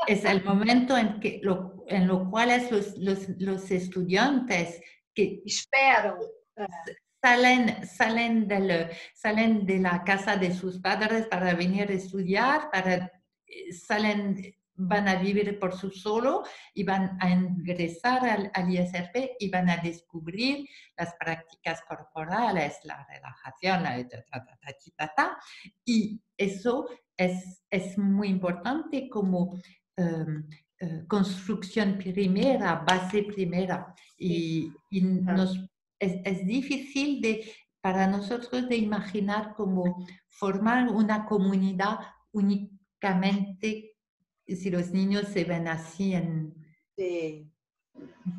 Es el momento en lo cual los estudiantes que esperam salen de la casa de sus padres para venir a estudiar, van a vivir por sí solos y van a ingresar al ISRP y van a descubrir las prácticas corporales, la relajación, y eso es muy importante como construcción primera, base primera, y es difícil para nosotros de imaginar cómo formar una comunidad únicamente si los niños se ven así en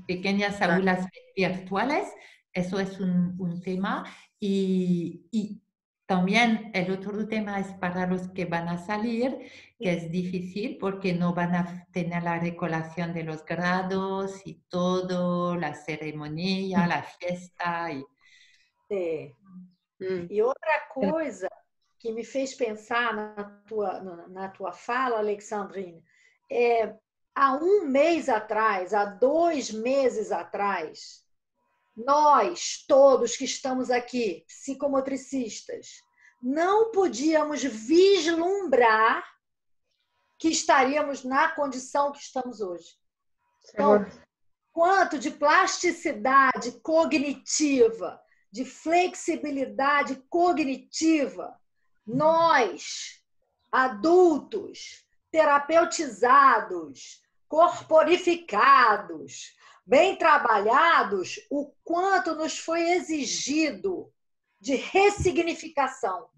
pequeñas aulas virtuales. Eso es un tema. Y también el otro tema es para los que van a salir, que es difícil porque no van a tener la recolección de los grados y todo, la ceremonia, la fiesta. E outra coisa que me fez pensar na tua fala, Alexandrine, há 1 mês atrás, há 2 meses atrás, nós todos que estamos aqui, psicomotricistas, não podíamos vislumbrar que estaríamos na condição que estamos hoje. Então, quanto de plasticidade cognitiva, de flexibilidade cognitiva, nós, adultos, terapeutizados, corporificados, bem trabalhados, o quanto nos foi exigido de ressignificação.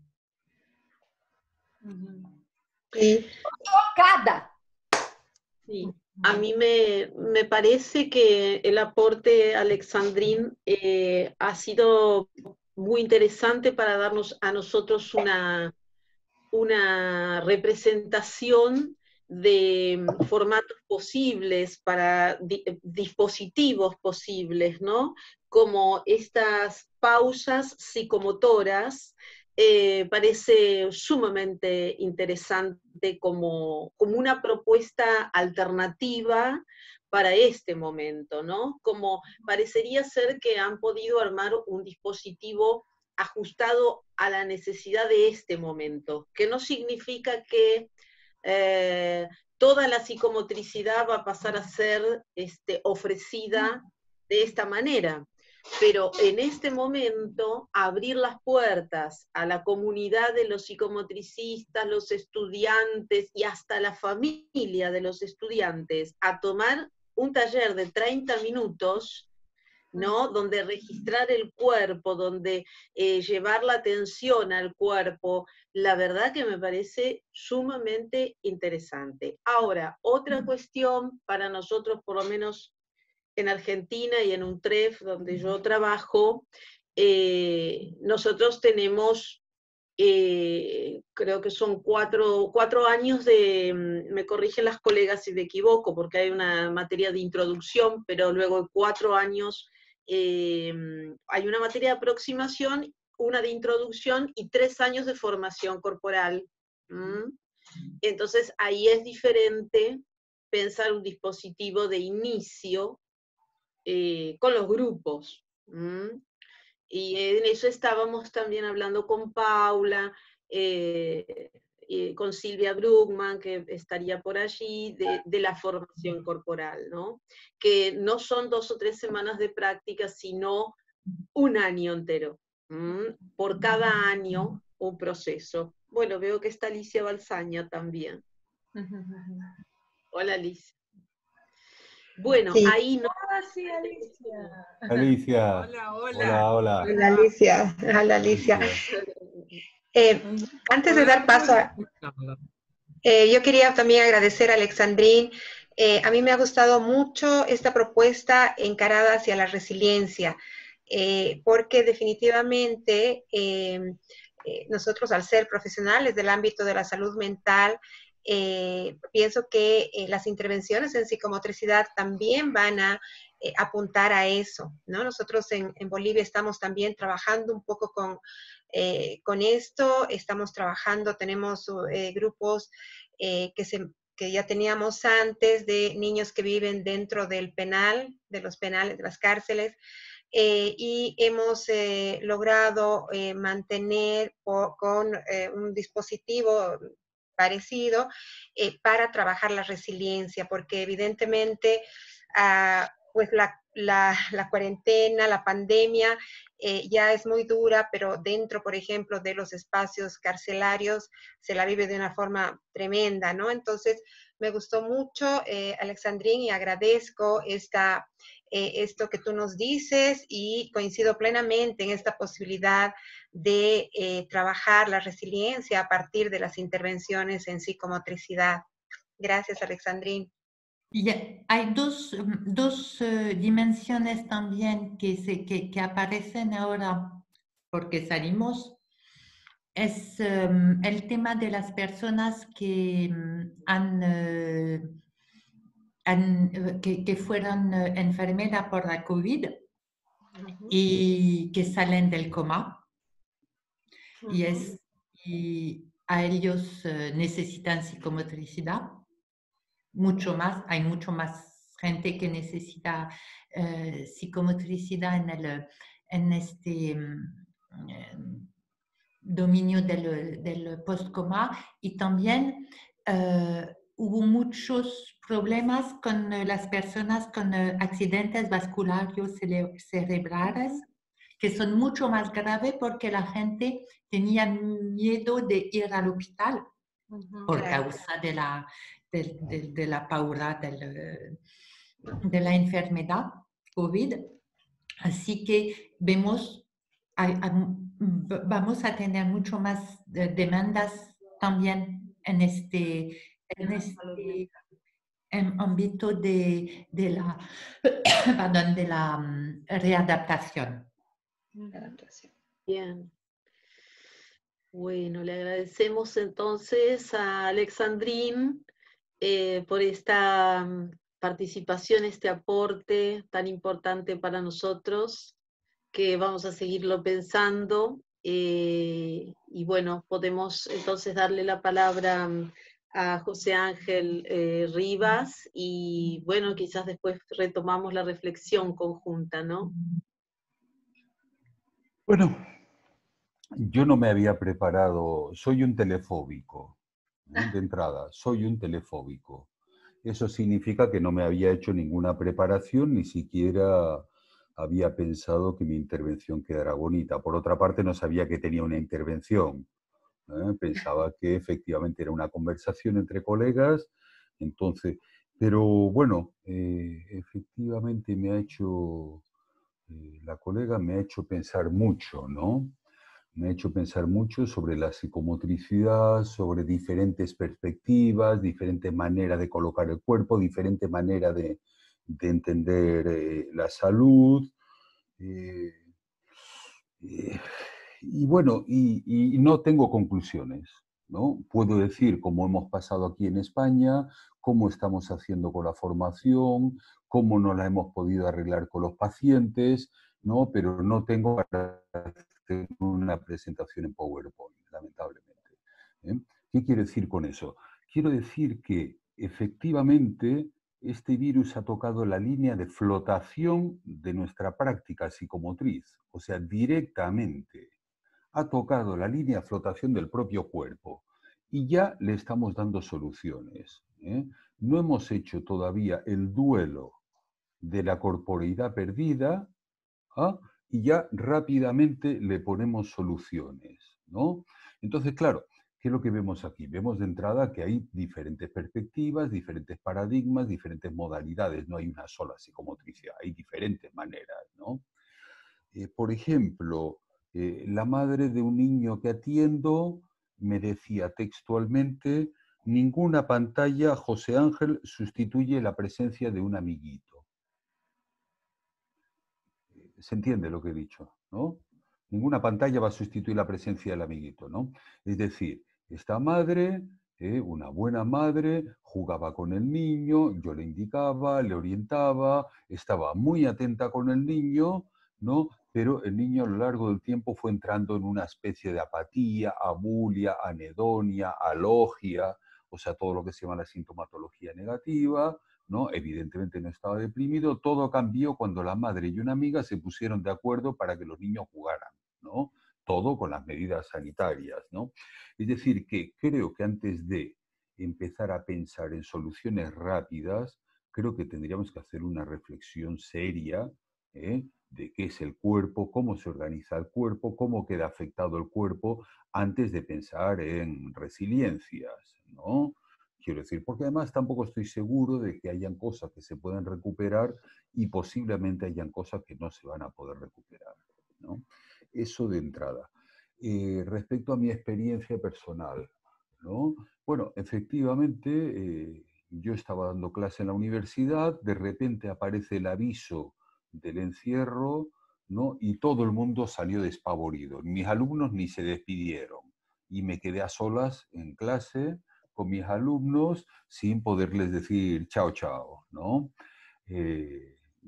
Chocada! Sí. A mí me parece que el aporte, Alexandrine, ha sido muy interesante para darnos a nosotros una representación de formatos posibles, para dispositivos posibles, ¿no? Como estas pausas psicomotoras. Parece sumamente interesante como una propuesta alternativa para este momento, ¿no? Como parecería ser que han podido armar un dispositivo ajustado a la necesidad de este momento, que no significa que toda la psicomotricidad va a pasar a ser ofrecida de esta manera. Pero en este momento, abrir las puertas a la comunidad de los psicomotricistas, los estudiantes y hasta la familia de los estudiantes a tomar un taller de 30 minutos, ¿no? Donde registrar el cuerpo, donde llevar la atención al cuerpo, la verdad que me parece sumamente interesante. Ahora, otra cuestión para nosotros, por lo menos en Argentina y en UNTREF, donde yo trabajo, nosotros tenemos, creo que son cuatro años me corrigen las colegas si me equivoco, porque hay una materia de introducción, pero luego de 4 años hay una materia de aproximación, una de introducción y 3 años de formación corporal. Entonces ahí es diferente pensar un dispositivo de inicio con los grupos. Y en eso estábamos también hablando con Paula, con Silvia Bruckmann, que estaría por allí, de la formación corporal, ¿no? Que no son 2 o 3 semanas de práctica, sino 1 año entero. Por cada año un proceso. Bueno, veo que está Alicia Balsaña también. Hola, Alicia. Bueno, sí. Ahí no. Sí, Alicia. Alicia. Hola. Hola, Alicia. Hola, Alicia. Antes de dar paso Yo quería también agradecer a Alexandrine. A mí me ha gustado mucho esta propuesta encarada hacia la resiliencia, porque definitivamente nosotros al ser profesionales del ámbito de la salud mental, pienso que las intervenciones en psicomotricidad también van a apuntar a eso, ¿no? Nosotros en Bolivia estamos también trabajando un poco con esto, estamos trabajando, tenemos grupos que ya teníamos antes de niños que viven dentro del penal, de los penales, de las cárceles, y hemos logrado mantener con un dispositivo parecido para trabajar la resiliencia, porque evidentemente pues la cuarentena, la pandemia ya es muy dura, pero dentro, por ejemplo, de los espacios carcelarios se la vive de una forma tremenda, ¿no? Entonces, me gustó mucho, Alexandrine, y agradezco esto que tú nos dices y coincido plenamente en esta posibilidad de trabajar la resiliencia a partir de las intervenciones en psicomotricidad. Gracias, Alexandrine. Y hay dos dimensiones también que aparecen ahora porque salimos. Es el tema de las personas que que fueron enfermeras por la COVID y que salen del coma. Y a ellos necesitan psicomotricidad. Hay mucho más gente que necesita psicomotricidad en este dominio del post-coma, y también hubo muchos problemas con las personas con accidentes vasculares cerebrales, que son mucho más graves porque la gente tenía miedo de ir al hospital por causa de la paura de la enfermedad COVID. Así que vamos a tener mucho más demandas también en este ámbito de la, perdón, de la readaptación. Bien. Bueno, le agradecemos entonces a Alexandrine por esta participación, este aporte tan importante para nosotros, que vamos a seguirlo pensando. Y bueno, podemos entonces darle la palabra a José Ángel Rivas y bueno, quizás después retomamos la reflexión conjunta, ¿no? Bueno, yo no me había preparado, soy un telefóbico, de entrada, soy un telefóbico. Eso significa que no me había hecho ninguna preparación, ni siquiera había pensado que mi intervención quedara bonita. Por otra parte, no sabía que tenía una intervención. Pensaba que efectivamente era una conversación entre colegas, entonces, pero bueno, efectivamente me ha hecho, la colega me ha hecho pensar mucho, ¿no? Me ha hecho pensar mucho sobre la psicomotricidad, sobre diferentes perspectivas, diferentes maneras de colocar el cuerpo, diferente manera de entender la salud. Y bueno, y no tengo conclusiones, ¿no? Puedo decir cómo hemos pasado aquí en España, cómo estamos haciendo con la formación, cómo no la hemos podido arreglar con los pacientes, ¿no? Pero no tengo para hacer una presentación en PowerPoint, lamentablemente. ¿Qué quiero decir con eso? Quiero decir que efectivamente este virus ha tocado la línea de flotación de nuestra práctica psicomotriz, o sea, directamente ha tocado la línea de flotación del propio cuerpo y ya le estamos dando soluciones. No hemos hecho todavía el duelo de la corporeidad perdida, y ya rápidamente le ponemos soluciones, ¿no? Entonces, claro, ¿qué es lo que vemos aquí? Vemos de entrada que hay diferentes perspectivas, diferentes paradigmas, diferentes modalidades, no hay una sola psicomotricidad, hay diferentes maneras, ¿no? Por ejemplo, la madre de un niño que atiendo me decía textualmente, ninguna pantalla, José Ángel, sustituye la presencia de un amiguito. ¿Se entiende lo que he dicho, no? Ninguna pantalla va a sustituir la presencia del amiguito, ¿no? Es decir, esta madre, una buena madre, jugaba con el niño, yo le indicaba, le orientaba, estaba muy atenta con el niño, ¿no? Pero el niño a lo largo del tiempo fue entrando en una especie de apatía, abulia, anedonia, alogia, o sea, todo lo que se llama la sintomatología negativa, ¿no? Evidentemente no estaba deprimido, todo cambió cuando la madre y una amiga se pusieron de acuerdo para que los niños jugaran, ¿no? Todo con las medidas sanitarias, ¿no? Es decir, que creo que antes de empezar a pensar en soluciones rápidas, creo que tendríamos que hacer una reflexión seria, de qué es el cuerpo, cómo se organiza el cuerpo, cómo queda afectado el cuerpo, antes de pensar en resiliencias, ¿no? Quiero decir, porque además tampoco estoy seguro de que hayan cosas que se puedan recuperar y posiblemente hayan cosas que no se van a poder recuperar, ¿no? Eso de entrada. Respecto a mi experiencia personal, ¿no? Bueno, efectivamente, yo estaba dando clase en la universidad, de repente aparece el aviso del encierro, ¿no? Y todo el mundo salió despavorido. Mis alumnos ni se despidieron y me quedé a solas en clase con mis alumnos sin poderles decir chao, chao, ¿no?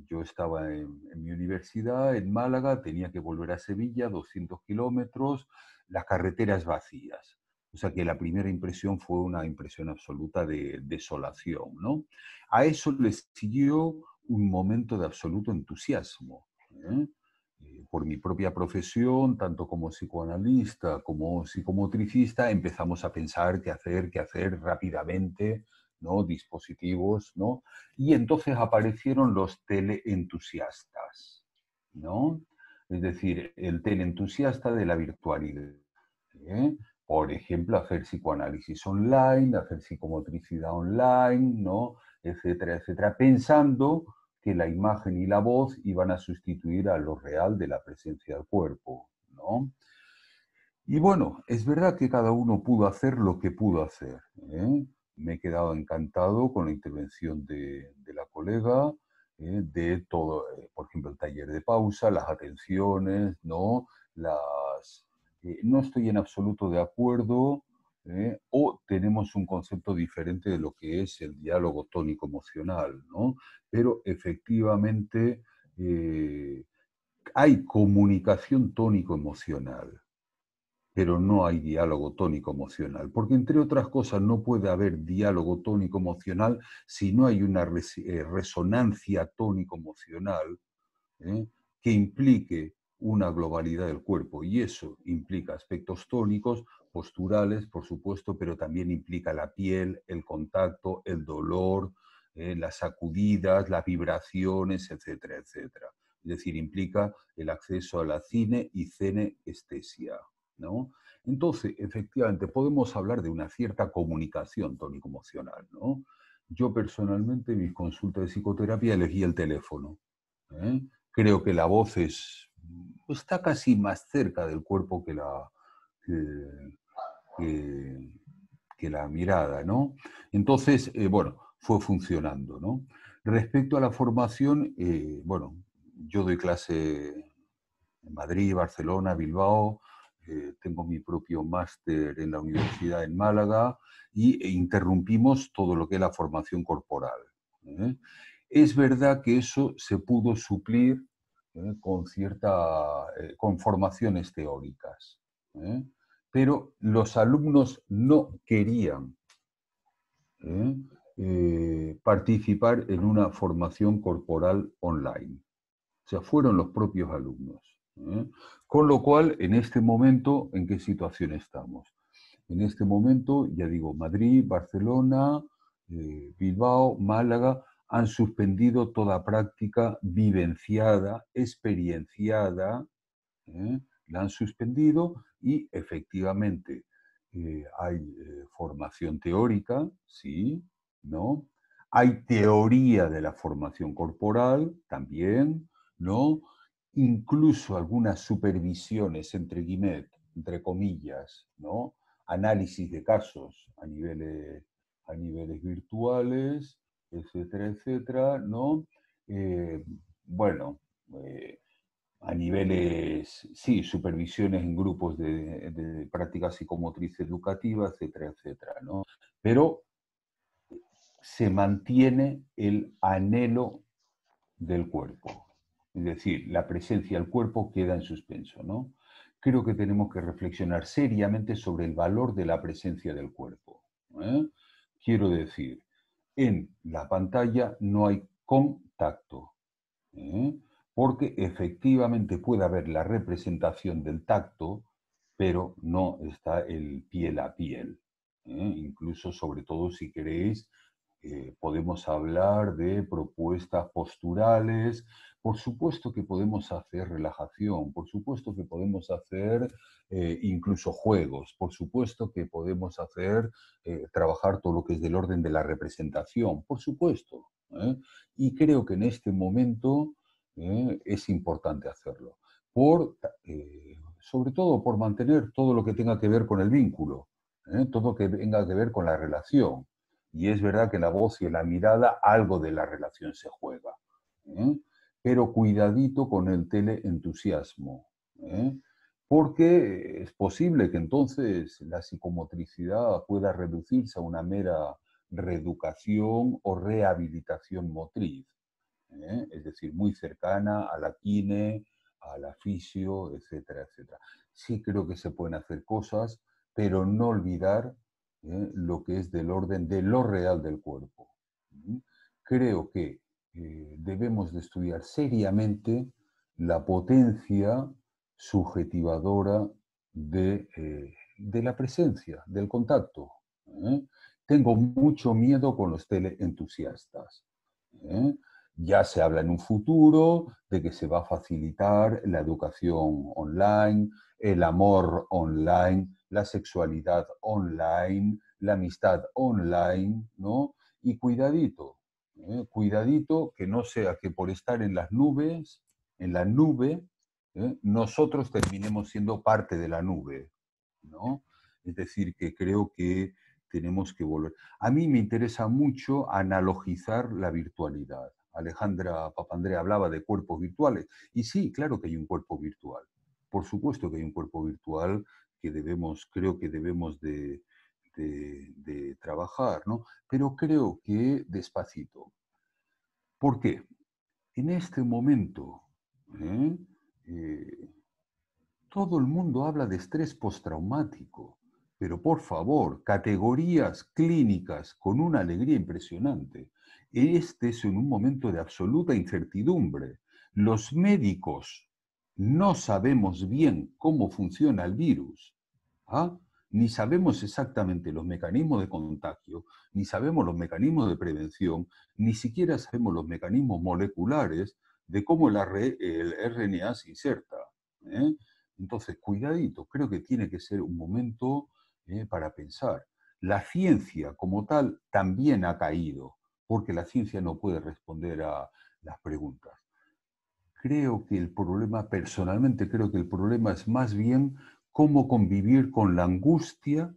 Yo estaba en mi universidad, en Málaga, tenía que volver a Sevilla, 200 kilómetros, las carreteras vacías. O sea que la primera impresión fue una impresión absoluta de desolación, ¿no? A eso le siguió un momento de absoluto entusiasmo, ¿eh? Por mi propia profesión, tanto como psicoanalista como psicomotricista, empezamos a pensar qué hacer rápidamente, ¿no? Dispositivos, ¿no? Y entonces aparecieron los teleentusiastas, ¿no? Es decir, el teleentusiasta de la virtualidad, ¿eh? Por ejemplo, hacer psicoanálisis online, hacer psicomotricidad online, ¿no? Etcétera, etcétera, pensando que la imagen y la voz iban a sustituir a lo real de la presencia del cuerpo, ¿no? Y bueno, es verdad que cada uno pudo hacer lo que pudo hacer, ¿eh? Me he quedado encantado con la intervención de la colega, de todo, por ejemplo, el taller de pausa, las atenciones, ¿no? No estoy en absoluto de acuerdo, o tenemos un concepto diferente de lo que es el diálogo tónico-emocional, ¿no? Pero efectivamente hay comunicación tónico-emocional, pero no hay diálogo tónico-emocional, porque entre otras cosas no puede haber diálogo tónico-emocional si no hay una resonancia tónico-emocional, que implique una globalidad del cuerpo, y eso implica aspectos tónicos, posturales, por supuesto, pero también implica la piel, el contacto, el dolor, las sacudidas, las vibraciones, etcétera, etcétera. Es decir, implica el acceso a la cine y cenestesia, ¿no? Entonces, efectivamente, podemos hablar de una cierta comunicación tónico-emocional, ¿no? Yo personalmente, en mis consultas de psicoterapia, elegí el teléfono, ¿eh? Creo que la voz está casi más cerca del cuerpo que que la mirada, ¿no? Entonces, bueno, fue funcionando, ¿no? Respecto a la formación, bueno, yo doy clase en Madrid, Barcelona, Bilbao, tengo mi propio máster en la universidad en Málaga e interrumpimos todo lo que es la formación corporal, ¿eh? Es verdad que eso se pudo suplir con formaciones teóricas, ¿eh? Pero los alumnos no querían participar en una formación corporal online. O sea, fueron los propios alumnos, ¿eh? Con lo cual, en este momento, ¿en qué situación estamos? En este momento, ya digo, Madrid, Barcelona, Bilbao, Málaga, han suspendido toda práctica vivenciada, experienciada, la han suspendido y efectivamente hay formación teórica, sí, ¿no? Hay teoría de la formación corporal también, ¿no? Incluso algunas supervisiones, entre comillas, ¿no? análisis de casos a niveles virtuales, etcétera, etcétera, ¿no? Bueno, a niveles, sí, supervisiones en grupos de práctica psicomotriz educativa, etcétera, etcétera, ¿no? Pero se mantiene el anhelo del cuerpo. Es decir, la presencia del cuerpo queda en suspenso, ¿no? Creo que tenemos que reflexionar seriamente sobre el valor de la presencia del cuerpo. Quiero decir, en la pantalla no hay contacto, porque efectivamente puede haber la representación del tacto, pero no está el piel a piel. Incluso, sobre todo, si queréis, podemos hablar de propuestas posturales. Por supuesto que podemos hacer relajación, por supuesto que podemos hacer incluso juegos, por supuesto que podemos hacer, trabajar todo lo que es del orden de la representación, por supuesto. Y creo que en este momento es importante hacerlo, sobre todo por mantener todo lo que tenga que ver con el vínculo, todo lo que tenga que ver con la relación. Y es verdad que en la voz y en la mirada algo de la relación se juega. Pero cuidadito con el teleentusiasmo. Porque es posible que entonces la psicomotricidad pueda reducirse a una mera reeducación o rehabilitación motriz. Es decir, muy cercana a la kine, a la fisio, etcétera, etcétera. Sí creo que se pueden hacer cosas, pero no olvidar lo que es del orden de lo real del cuerpo. Creo que debemos de estudiar seriamente la potencia subjetivadora de la presencia, del contacto. Tengo mucho miedo con los teleentusiastas. Ya se habla en un futuro de que se va a facilitar la educación online, el amor online, la sexualidad online, la amistad online, ¿no? Y cuidadito, cuidadito que no sea que por estar en las nubes, en la nube, nosotros terminemos siendo parte de la nube, ¿no? Es decir, que creo que tenemos que volver. A mí me interesa mucho analogizar la virtualidad. Alejandra Papandrea hablaba de cuerpos virtuales. Y sí, claro que hay un cuerpo virtual. Por supuesto que hay un cuerpo virtual que creo que debemos de trabajar, ¿no? Pero creo que despacito. ¿Por qué? En este momento, todo el mundo habla de estrés postraumático, pero por favor, categorías clínicas con una alegría impresionante. Este es en un momento de absoluta incertidumbre. Los médicos no sabemos bien cómo funciona el virus, ni sabemos exactamente los mecanismos de contagio, ni sabemos los mecanismos de prevención, ni siquiera sabemos los mecanismos moleculares de cómo el RNA se inserta. Entonces, cuidadito, creo que tiene que ser un momento para pensar. La ciencia como tal también ha caído, porque la ciencia no puede responder a las preguntas. Creo que el problema, personalmente creo que el problema es más bien cómo convivir con la angustia,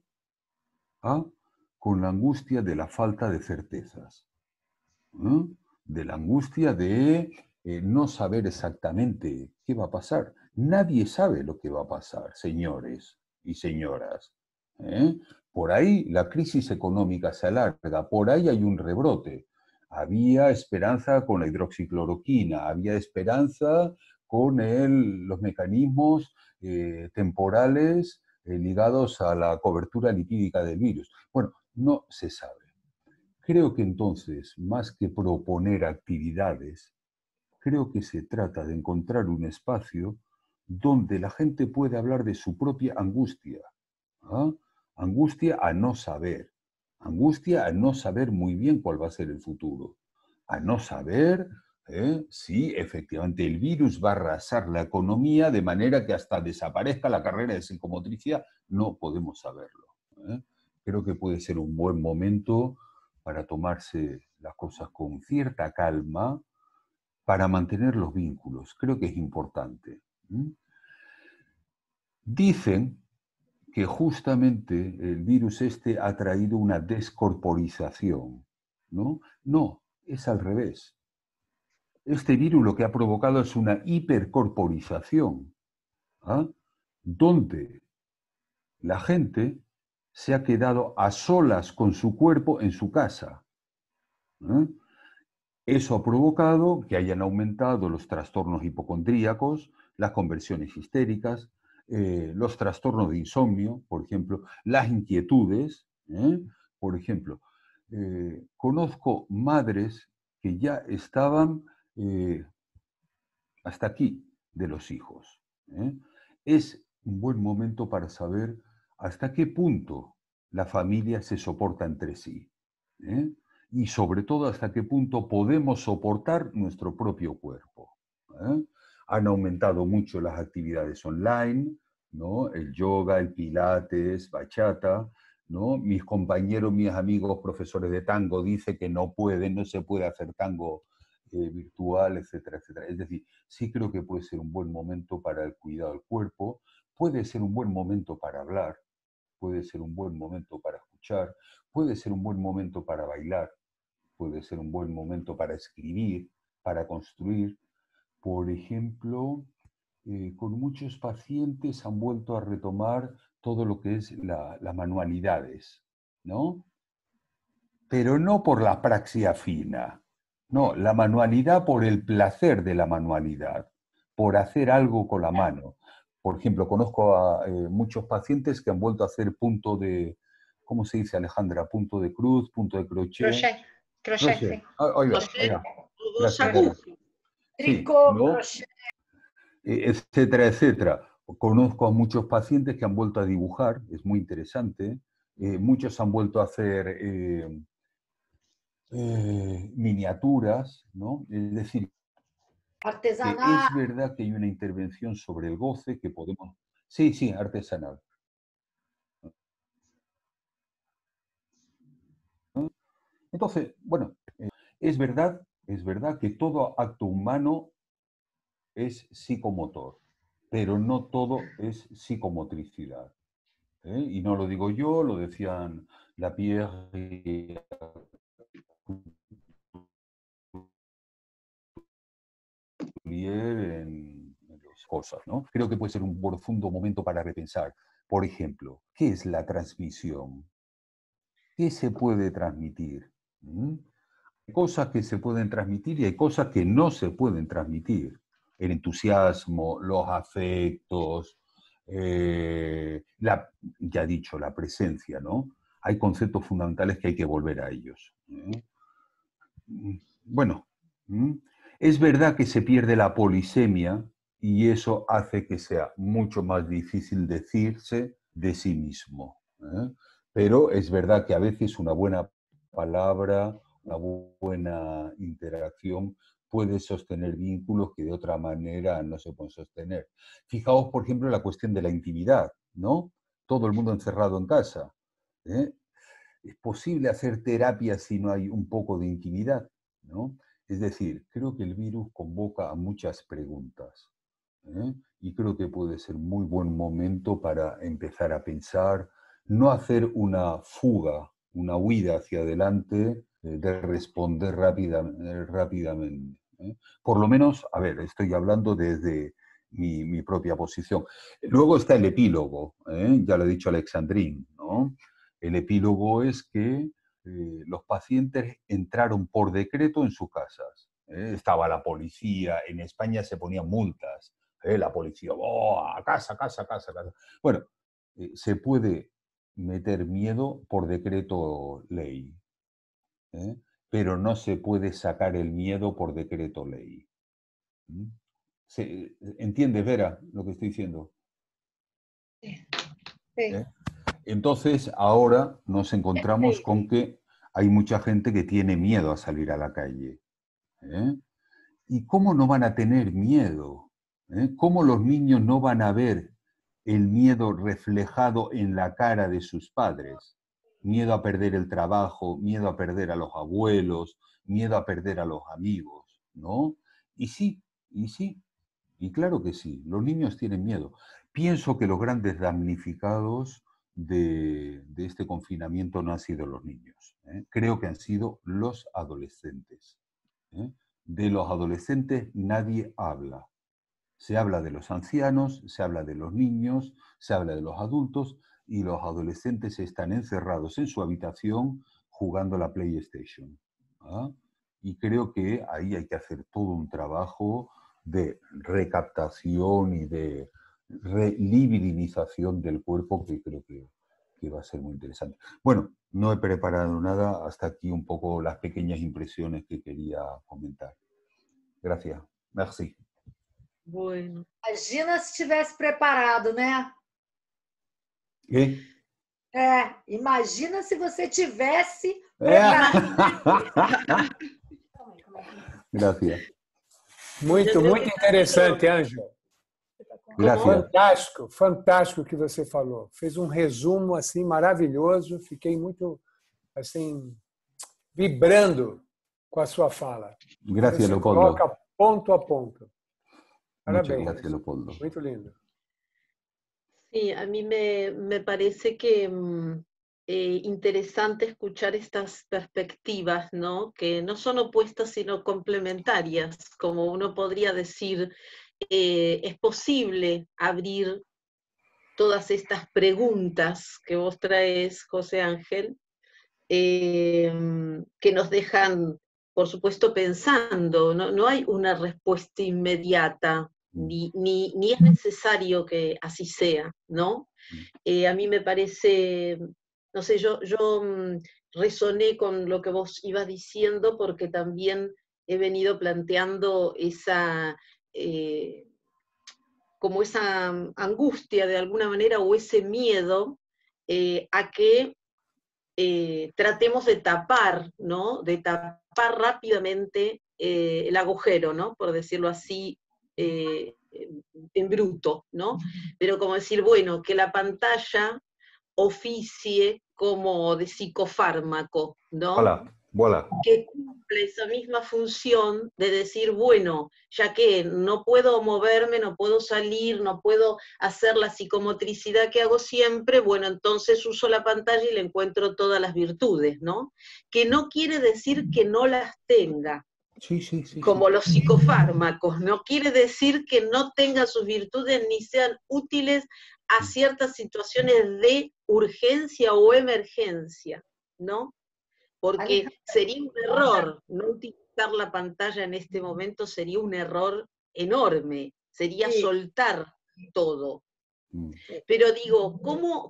con la angustia de la falta de certezas, de la angustia de no saber exactamente qué va a pasar. Nadie sabe lo que va a pasar, señores y señoras. Por ahí la crisis económica se alarga, por ahí hay un rebrote. Había esperanza con la hidroxicloroquina, había esperanza con los mecanismos temporales ligados a la cobertura lipídica del virus. Bueno, no se sabe. Creo que entonces, más que proponer actividades, creo que se trata de encontrar un espacio donde la gente puede hablar de su propia angustia. Angustia a no saber. Angustia a no saber muy bien cuál va a ser el futuro. A no saber si efectivamente el virus va a arrasar la economía de manera que hasta desaparezca la carrera de psicomotricidad. No podemos saberlo. Creo que puede ser un buen momento para tomarse las cosas con cierta calma, para mantener los vínculos. Creo que es importante. Dicen que justamente el virus este ha traído una descorporización, ¿no? No, es al revés. Este virus lo que ha provocado es una hipercorporización, ¿ah? Donde la gente se ha quedado a solas con su cuerpo en su casa. ¿Eh? Eso ha provocado que hayan aumentado los trastornos hipocondríacos, las conversiones histéricas, los trastornos de insomnio, por ejemplo, las inquietudes. Por ejemplo, conozco madres que ya estaban hasta aquí de los hijos. Es un buen momento para saber hasta qué punto la familia se soporta entre sí. Y sobre todo hasta qué punto podemos soportar nuestro propio cuerpo. Han aumentado mucho las actividades online, ¿no? El yoga, el pilates, bachata, ¿no? Mis compañeros, mis amigos, profesores de tango dicen que no se puede hacer tango virtual, etcétera, etcétera. Es decir, sí creo que puede ser un buen momento para el cuidado del cuerpo, puede ser un buen momento para hablar, puede ser un buen momento para escuchar, puede ser un buen momento para bailar, puede ser un buen momento para escribir, para construir. Por ejemplo, con muchos pacientes han vuelto a retomar todo lo que es las manualidades, ¿no? Pero no por la praxia fina, no, la manualidad por el placer de la manualidad, por hacer algo con la mano. Por ejemplo, conozco a muchos pacientes que han vuelto a hacer punto de, ¿cómo se dice, Alejandra? Punto de cruz, punto de crochet. Crochet, sí. Ahí va. Gracias, Vera. Sí, Tricot, ¿no? crochet. Etcétera, etcétera. Conozco a muchos pacientes que han vuelto a dibujar, es muy interesante. Muchos han vuelto a hacer miniaturas, ¿no? Es decir, que Artesanal. es verdad que hay una intervención sobre el goce que podemos... Sí, artesanal. Entonces, bueno, es verdad que todo acto humano es psicomotor, pero no todo es psicomotricidad. Y no lo digo yo, lo decían Lapierre y en las cosas, ¿no? Creo que puede ser un profundo momento para repensar. Por ejemplo, ¿qué es la transmisión? ¿Qué se puede transmitir? Hay cosas que se pueden transmitir y hay cosas que no se pueden transmitir. El entusiasmo, los afectos, ya dicho, la presencia, ¿no? Hay conceptos fundamentales que hay que volver a ellos. Bueno, es verdad que se pierde la polisemia y eso hace que sea mucho más difícil decirse de sí mismo. Pero es verdad que a veces una buena palabra, una buena interacción puede sostener vínculos que de otra manera no se pueden sostener. Fijaos, por ejemplo, en la cuestión de la intimidad, ¿no? Todo el mundo encerrado en casa. ¿Es posible hacer terapia si no hay un poco de intimidad? ¿No? Es decir, creo que el virus convoca a muchas preguntas. Y creo que puede ser muy buen momento para empezar a pensar, no hacer una fuga, una huida hacia adelante, de responder rápidamente. Por lo menos, a ver, estoy hablando desde mi propia posición. Luego está el epílogo, ya lo ha dicho Alexandrín, ¿no? El epílogo es que los pacientes entraron por decreto en sus casas. Estaba la policía, en España se ponían multas. La policía, a casa. Bueno, se puede meter miedo por decreto ley, pero no se puede sacar el miedo por decreto ley. ¿Entiendes, Vera, lo que estoy diciendo? Sí. Entonces, ahora nos encontramos con que hay mucha gente que tiene miedo a salir a la calle. ¿Y cómo no van a tener miedo? ¿Cómo los niños no van a ver el miedo reflejado en la cara de sus padres? Miedo a perder el trabajo, miedo a perder a los abuelos, miedo a perder a los amigos, ¿no? Y sí, y claro que sí, los niños tienen miedo. Pienso que los grandes damnificados de este confinamiento no han sido los niños. Creo que han sido los adolescentes. De los adolescentes nadie habla. Se habla de los ancianos, se habla de los niños, se habla de los adultos, y los adolescentes están encerrados en su habitación jugando a la PlayStation. Y creo que ahí hay que hacer todo un trabajo de recaptación y de libidinización del cuerpo, que creo que va a ser muy interesante. Bueno, no he preparado nada, hasta aquí un poco las pequeñas impresiones que quería comentar. Gracias. Merci. Bueno. Imagina se tivesse preparado, né? ¿Qué? Imagina se você tivesse Gracias. Muito interessante, Ângela. Fantástico, fantástico o que você falou. Fez um resumo assim maravilhoso. Fiquei muito assim vibrando com a sua fala. Gracias, você Leopoldo. Coloca ponto a ponto. Parabéns. Muchas gracias, Leopoldo. Muito lindo. Sí, a mí me parece que interesante escuchar estas perspectivas, ¿no? Que no son opuestas sino complementarias, como uno podría decir, es posible abrir todas estas preguntas que vos traes, José Ángel, que nos dejan, por supuesto, pensando. No hay una respuesta inmediata, ni es necesario que así sea, ¿no? A mí me parece, no sé, yo resoné con lo que vos ibas diciendo, porque también he venido planteando como esa angustia de alguna manera, o ese miedo a que tratemos de tapar, ¿no? De tapar rápidamente el agujero, ¿no? Por decirlo así, en bruto, ¿no? Pero como decir, bueno, que la pantalla oficie como de psicofármaco, ¿no? Voilà. Que cumple esa misma función de decir, bueno, ya que no puedo moverme, no puedo salir, no puedo hacer la psicomotricidad que hago siempre, bueno, entonces uso la pantalla y le encuentro todas las virtudes, ¿no? Que no quiere decir que no las tenga. Sí, como los psicofármacos, no quiere decir que no tengan sus virtudes ni sean útiles a ciertas situaciones de urgencia o emergencia, ¿no? Porque sería un error no utilizar la pantalla en este momento, sería un error enorme, sería soltar todo. Pero digo,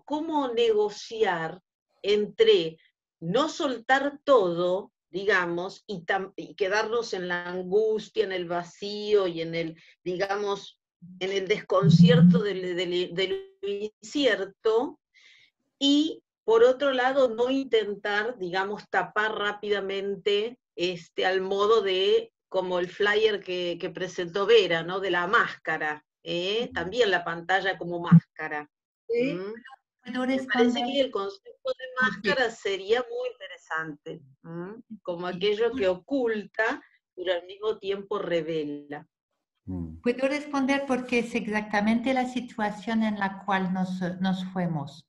¿cómo negociar entre no soltar todo, digamos, y quedarnos en la angustia, en el vacío y en el, digamos, en el desconcierto del incierto, y por otro lado no intentar, digamos, tapar rápidamente al modo de, como el flyer que presentó Vera, ¿no? De la máscara, también la pantalla como máscara. Sí. Me parece que el concepto de máscara sería muy interesante, como aquello que oculta, pero al mismo tiempo revela. Puedo responder porque es exactamente la situación en la cual nos fuimos.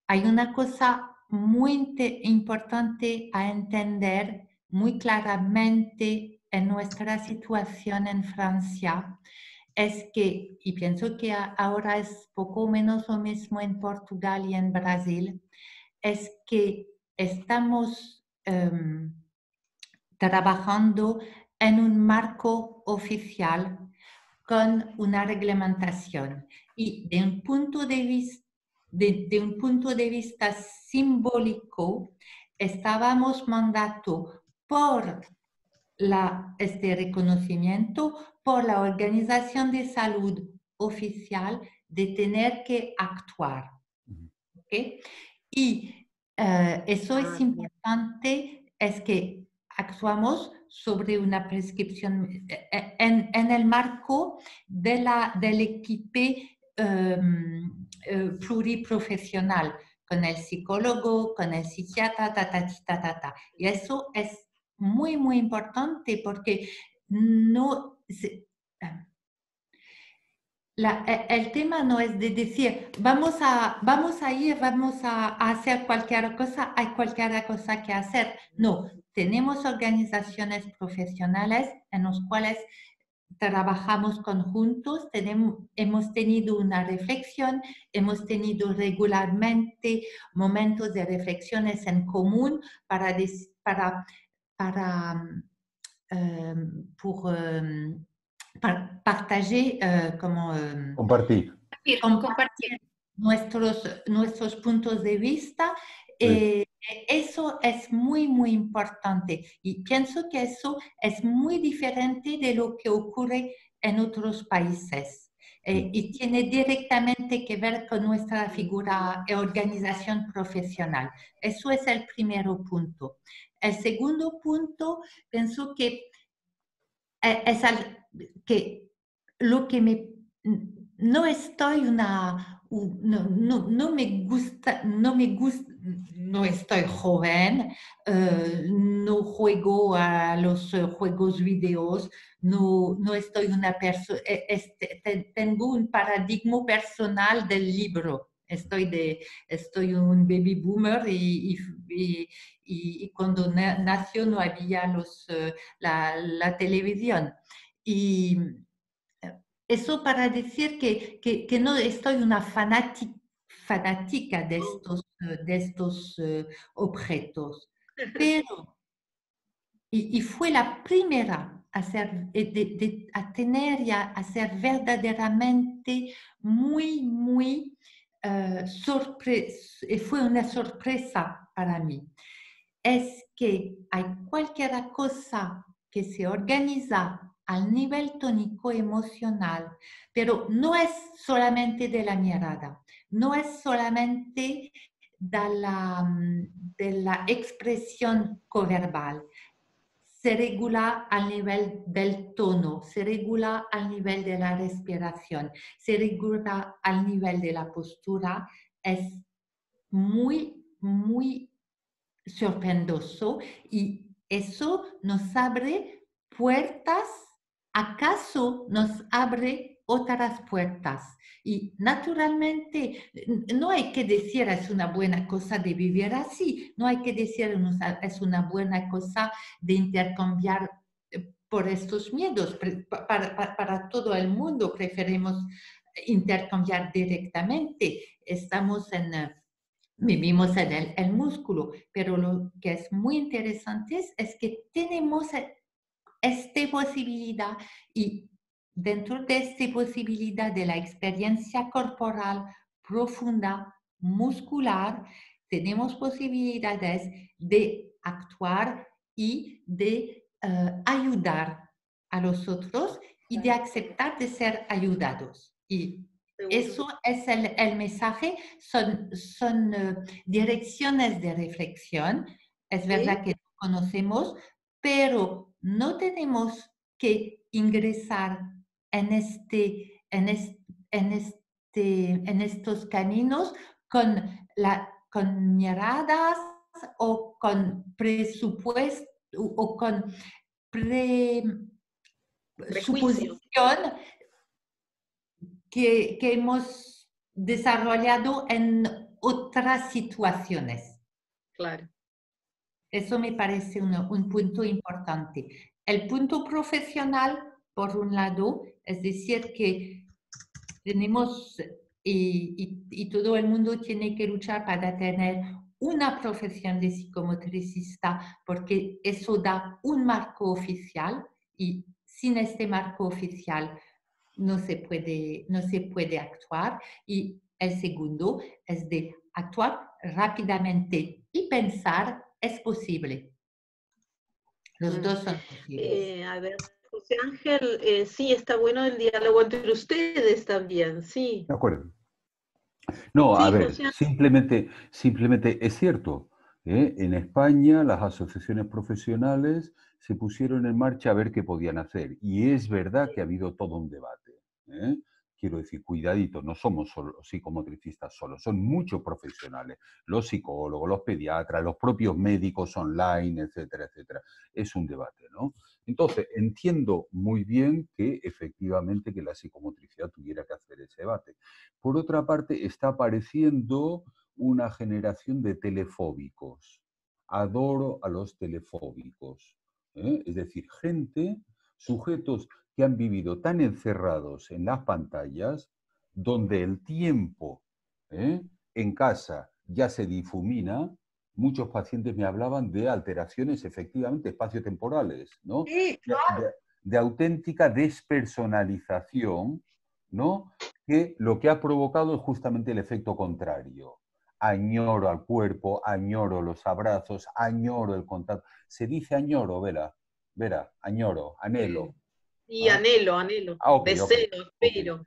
Hay una cosa muy importante a entender muy claramente en nuestra situación en Francia, es que, y pienso que ahora es poco menos lo mismo en Portugal y en Brasil, es que estamos trabajando en un marco oficial con una reglamentación, y de un punto de vista simbólico estábamos mandados por este reconocimiento, por la Organización de Salud oficial, de tener que actuar. ¿Okay? Y eso es importante, es que actuamos sobre una prescripción en el marco del equipo pluriprofesional, con el psicólogo, con el psiquiatra, Y eso es muy, muy importante, porque el tema no es de decir, vamos a hacer cualquier cosa, hay cualquier cosa que hacer. No, tenemos organizaciones profesionales en las cuales trabajamos conjuntos, hemos tenido una reflexión, hemos tenido regularmente momentos de reflexiones en común para partager, Compartir. compartir nuestros puntos de vista. Sí. Eso es muy, muy importante y pienso que eso es muy diferente de lo que ocurre en otros países y tiene directamente que ver con nuestra figura de organización profesional. Eso es el primer punto. El segundo punto, pienso que es que lo que no estoy no me gusta, no estoy joven, no juego a los juegos videos, no estoy una persona, tengo un paradigma personal del libro. Estoy un baby boomer y cuando nació no había la televisión. Y eso para decir que no estoy una fanática de estos objetos, pero, y fue la primera a tener y a ser verdaderamente muy fue una sorpresa para mí. Es que hay cualquier cosa que se organiza al nivel tónico emocional, pero no es solamente de la mirada, no es solamente de la expresión coverbal. Se regula al nivel del tono, se regula al nivel de la respiración, se regula al nivel de la postura. Es muy sorprendoso y eso nos abre puertas, acaso nos abre otras puertas. Y naturalmente no hay que decir es una buena cosa de vivir así, no hay que decir es una buena cosa de intercambiar por estos miedos. Para todo el mundo preferimos intercambiar directamente. Vivimos en el músculo, pero lo que es muy interesante es que tenemos esta posibilidad y dentro de esta posibilidad de la experiencia corporal profunda, muscular, tenemos posibilidades de actuar y de ayudar a los otros y de aceptar de ser ayudados. Y eso es el mensaje, son direcciones de reflexión. Es verdad que conocemos, pero no tenemos que ingresar en estos caminos con miradas o con presupuesto o con suposición que hemos desarrollado en otras situaciones. Claro. Eso me parece un punto importante. El punto profesional, por un lado, es decir, que tenemos y todo el mundo tiene que luchar para tener una profesión de psicomotricista, porque eso da un marco oficial y sin este marco oficial no se puede actuar. Y el segundo es de actuar rápidamente y pensar es posible. Los dos son posibles. A ver, José Ángel, sí, está bueno el diálogo entre ustedes también, sí. De acuerdo. No, sí, a ver, simplemente es cierto. En España las asociaciones profesionales se pusieron en marcha a ver qué podían hacer. Y es verdad que ha habido todo un debate. Quiero decir, cuidadito, no somos solo psicomotricistas solos, son muchos profesionales, los psicólogos, los pediatras, los propios médicos online, etcétera, etcétera. Es un debate, ¿no? Entonces, entiendo muy bien que efectivamente que la psicomotricidad tuviera que hacer ese debate. Por otra parte, está apareciendo una generación de telefóbicos. Adoro a los telefóbicos. Es decir, sujetos que han vivido tan encerrados en las pantallas, donde el tiempo en casa ya se difumina. Muchos pacientes me hablaban de alteraciones efectivamente espaciotemporales, ¿no? Sí, claro. De auténtica despersonalización, ¿no? Que lo que ha provocado es justamente el efecto contrario. Añoro al cuerpo, añoro los abrazos, añoro el contacto. Se dice añoro, Vera, añoro, anhelo. Y anhelo, deseo, espero.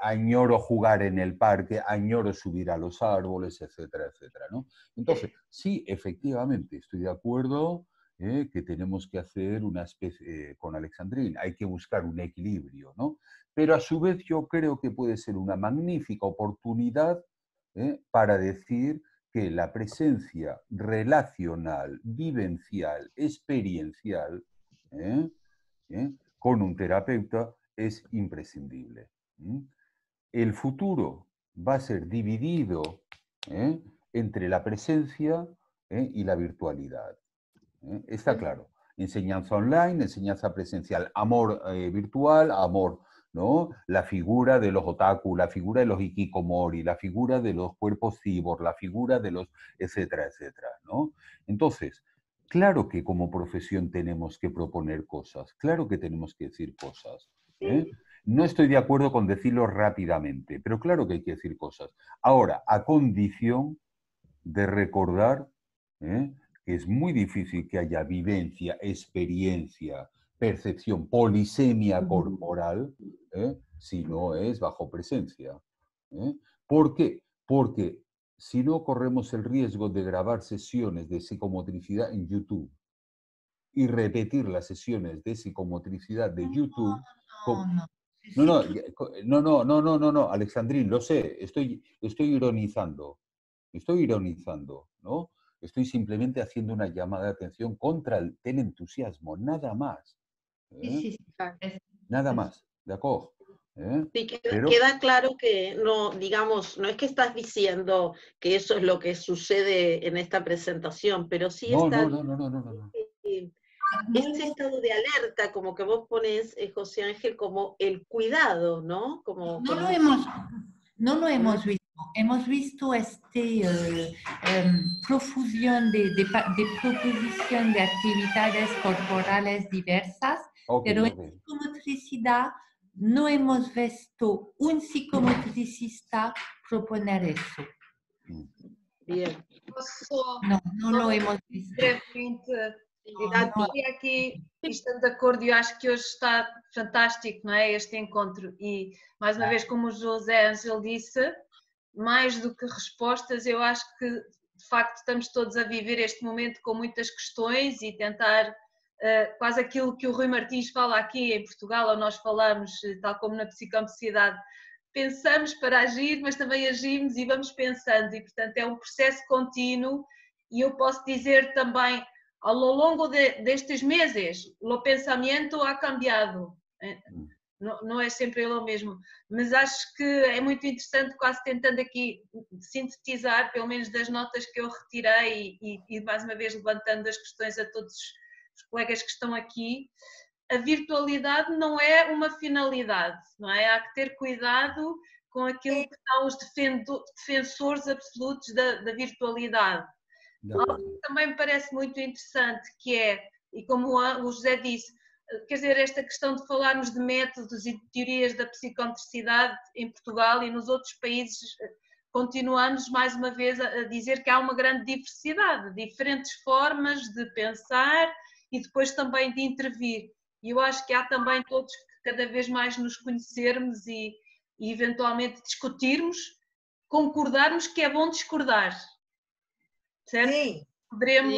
Añoro jugar en el parque, añoro subir a los árboles, etcétera, etcétera, ¿no? Entonces, sí, efectivamente, estoy de acuerdo que tenemos que hacer una especie, con Alexandrine, hay que buscar un equilibrio, ¿no? Pero a su vez yo creo que puede ser una magnífica oportunidad para decir que la presencia relacional, vivencial, experiencial, con un terapeuta es imprescindible. El futuro va a ser dividido entre la presencia y la virtualidad. Está claro. Enseñanza online, enseñanza presencial, amor virtual, amor, ¿no? La figura de los otaku, la figura de los hikikomori, la figura de los cuerpos cyborg, la figura de los etcétera, etcétera, ¿no? Entonces, claro que como profesión tenemos que proponer cosas, claro que tenemos que decir cosas. No estoy de acuerdo con decirlo rápidamente, pero claro que hay que decir cosas. Ahora, a condición de recordar que es muy difícil que haya vivencia, experiencia, percepción, polisemia corporal, si no es bajo presencia. ¿Por qué? Porque si no corremos el riesgo de grabar sesiones de psicomotricidad en YouTube y repetir las sesiones de psicomotricidad de YouTube. No, Alexandrine, lo sé, estoy ironizando, ¿no? Estoy simplemente haciendo una llamada de atención contra el entusiasmo, nada más. Nada más, ¿de acuerdo? Sí, queda claro que no, digamos, no es que estás diciendo que eso es lo que sucede en esta presentación, pero sí está ese estado de alerta, como que vos pones, José Ángel, como el cuidado, ¿no? No lo hemos visto. Hemos visto profusión de proposición de actividades corporales diversas, pero en psicomotricidad no hemos visto un psicomotricista proponer eso. Bien. No lo hemos visto. E aqui estamos de acordo e eu acho que hoje está fantástico, não é, este encontro, e mais uma vez, como o José Ângelo disse, mais do que respostas, eu acho que de facto estamos todos a viver este momento com muitas questões e tentar quase aquilo que o Rui Martins fala aqui em Portugal, ou nós falamos, tal como na psicomotricidade, pensamos para agir, mas também agimos e vamos pensando, e portanto é um processo contínuo, e eu posso dizer também, ao longo destes meses, o pensamento ha cambiado, não é sempre o mesmo, mas acho que é muito interessante, quase tentando aqui sintetizar, pelo menos das notas que eu retirei e mais uma vez levantando as questões a todos os colegas que estão aqui. A virtualidade não é uma finalidade, não é? Há que ter cuidado com aquilo que são os defensores absolutos da virtualidade. Algo que também me parece muito interessante, que é, e como o José disse, quer dizer, esta questão de falarmos de métodos e de teorias da psicomotricidade em Portugal e nos outros países, continuamos mais uma vez a dizer que há uma grande diversidade, diferentes formas de pensar e depois também de intervir. E eu acho que há também todos que cada vez mais nos conhecermos e eventualmente discutirmos, concordarmos que é bom discordar. Certo? Sim. Poderemos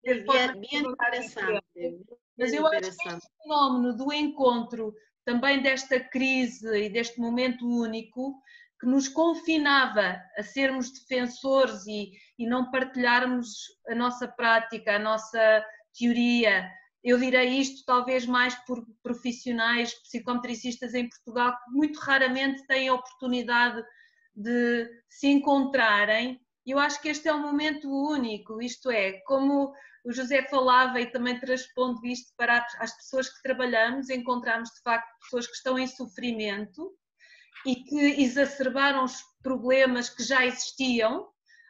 ter bem interessante. Mas eu acho que este fenómeno do encontro, também desta crise e deste momento único, que nos confinava a sermos defensores e não partilharmos a nossa prática, a nossa teoria, eu direi isto talvez mais por profissionais, psicometricistas em Portugal, que muito raramente têm a oportunidade de se encontrarem. Eu acho que este é um momento único, isto é, como o José falava e também transpondo isto para as pessoas que trabalhamos, encontramos de facto pessoas que estão em sofrimento e que exacerbaram os problemas que já existiam,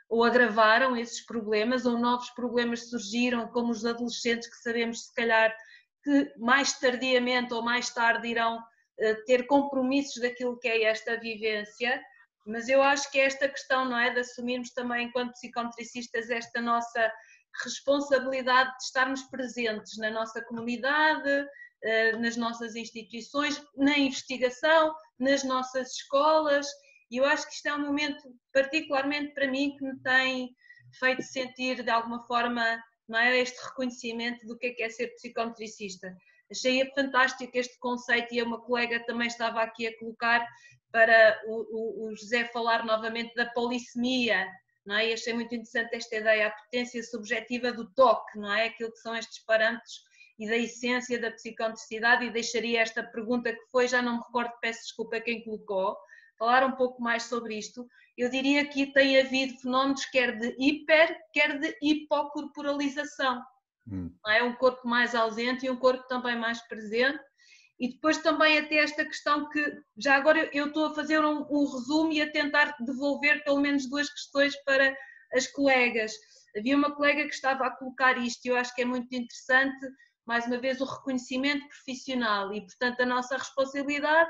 ou agravaram esses problemas, ou novos problemas surgiram, como os adolescentes, que sabemos se calhar que mais tardiamente ou mais tarde irão ter compromissos daquilo que é esta vivência. Mas eu acho que é esta questão, não é, de assumirmos também, enquanto psicometricistas, esta nossa responsabilidade de estarmos presentes na nossa comunidade, nas nossas instituições, na investigação, nas nossas escolas. E eu acho que isto é um momento, particularmente para mim, que me tem feito sentir, de alguma forma, não é, este reconhecimento do que é ser psicometricista. Achei fantástico este conceito, e uma colega também estava aqui a colocar para o José falar novamente da polissemia, não é? E achei muito interessante esta ideia, a potência subjetiva do toque, não é? Aquilo que são estes parâmetros e da essência da psicometricidade, e deixaria esta pergunta que foi, já não me recordo, peço desculpa a quem colocou, falar um pouco mais sobre isto. Eu diria que tem havido fenómenos quer de hiper, quer de hipocorporalização. Não é? Um corpo mais ausente e um corpo também mais presente. E depois também até esta questão que, já agora eu estou a fazer um resumo e a tentar devolver pelo menos duas questões para as colegas. Havia uma colega que estava a colocar isto, e eu acho que é muito interessante, mais uma vez, o reconhecimento profissional, e portanto a nossa responsabilidade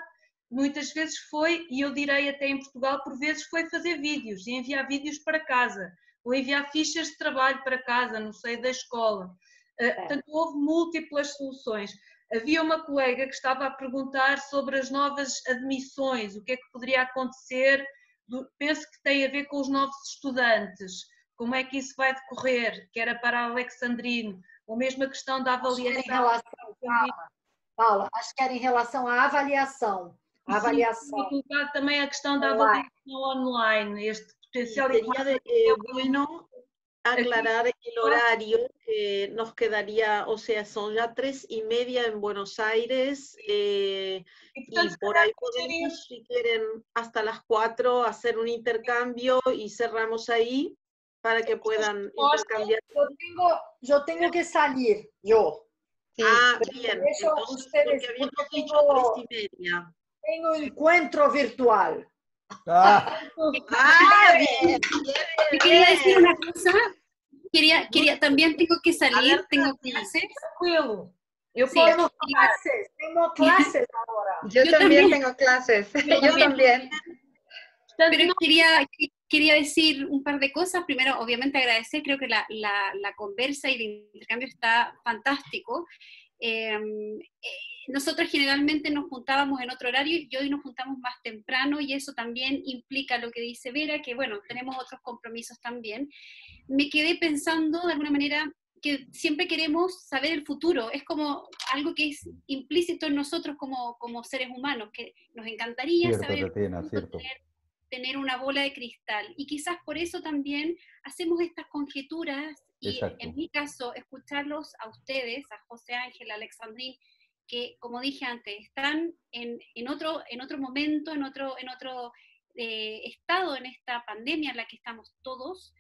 muitas vezes foi, e eu direi até em Portugal, por vezes foi fazer vídeos e enviar vídeos para casa, ou enviar fichas de trabalho para casa, no seio da escola. Portanto, houve múltiplas soluções. Havia uma colega que estava a perguntar sobre as novas admissões, o que é que poderia acontecer, penso que tem a ver com os novos estudantes, como é que isso vai decorrer, que era para a Alexandrine, ou mesmo a questão da avaliação. Paula, acho que era em relação à avaliação. A avaliação. E colocar também a questão da avaliação online, este potencial. Sería bueno aclarar el horario que nos quedaría, o sea, son ya 3:30 en Buenos Aires, y por ahí podemos, si quieren, hasta las 4 hacer un intercambio y cerramos ahí para que puedan intercambiar. Yo tengo que salir, yo. Sí. Ah, bien, entonces, ustedes, porque habíamos dicho 3:30. Tengo encuentro virtual. Bien. Quería decir una cosa. También tengo que salir, tengo clases. Tengo clases ahora. Yo también tengo clases. Yo también. Pero quería decir un par de cosas. Primero, obviamente agradecer, creo que la conversa y el intercambio está fantástico. Nosotros generalmente nos juntábamos en otro horario y hoy nos juntamos más temprano, y eso también implica lo que dice Vera, que bueno, tenemos otros compromisos también. Me quedé pensando de alguna manera que siempre queremos saber el futuro, es como algo que es implícito en nosotros como seres humanos, que nos encantaría saber el futuro, tener una bola de cristal, y quizás por eso también hacemos estas conjeturas. Y exacto, en mi caso, escucharlos a ustedes, a José Ángel, a Alexandrine, que como dije antes, están en otro momento, en otro estado en esta pandemia en la que estamos todos,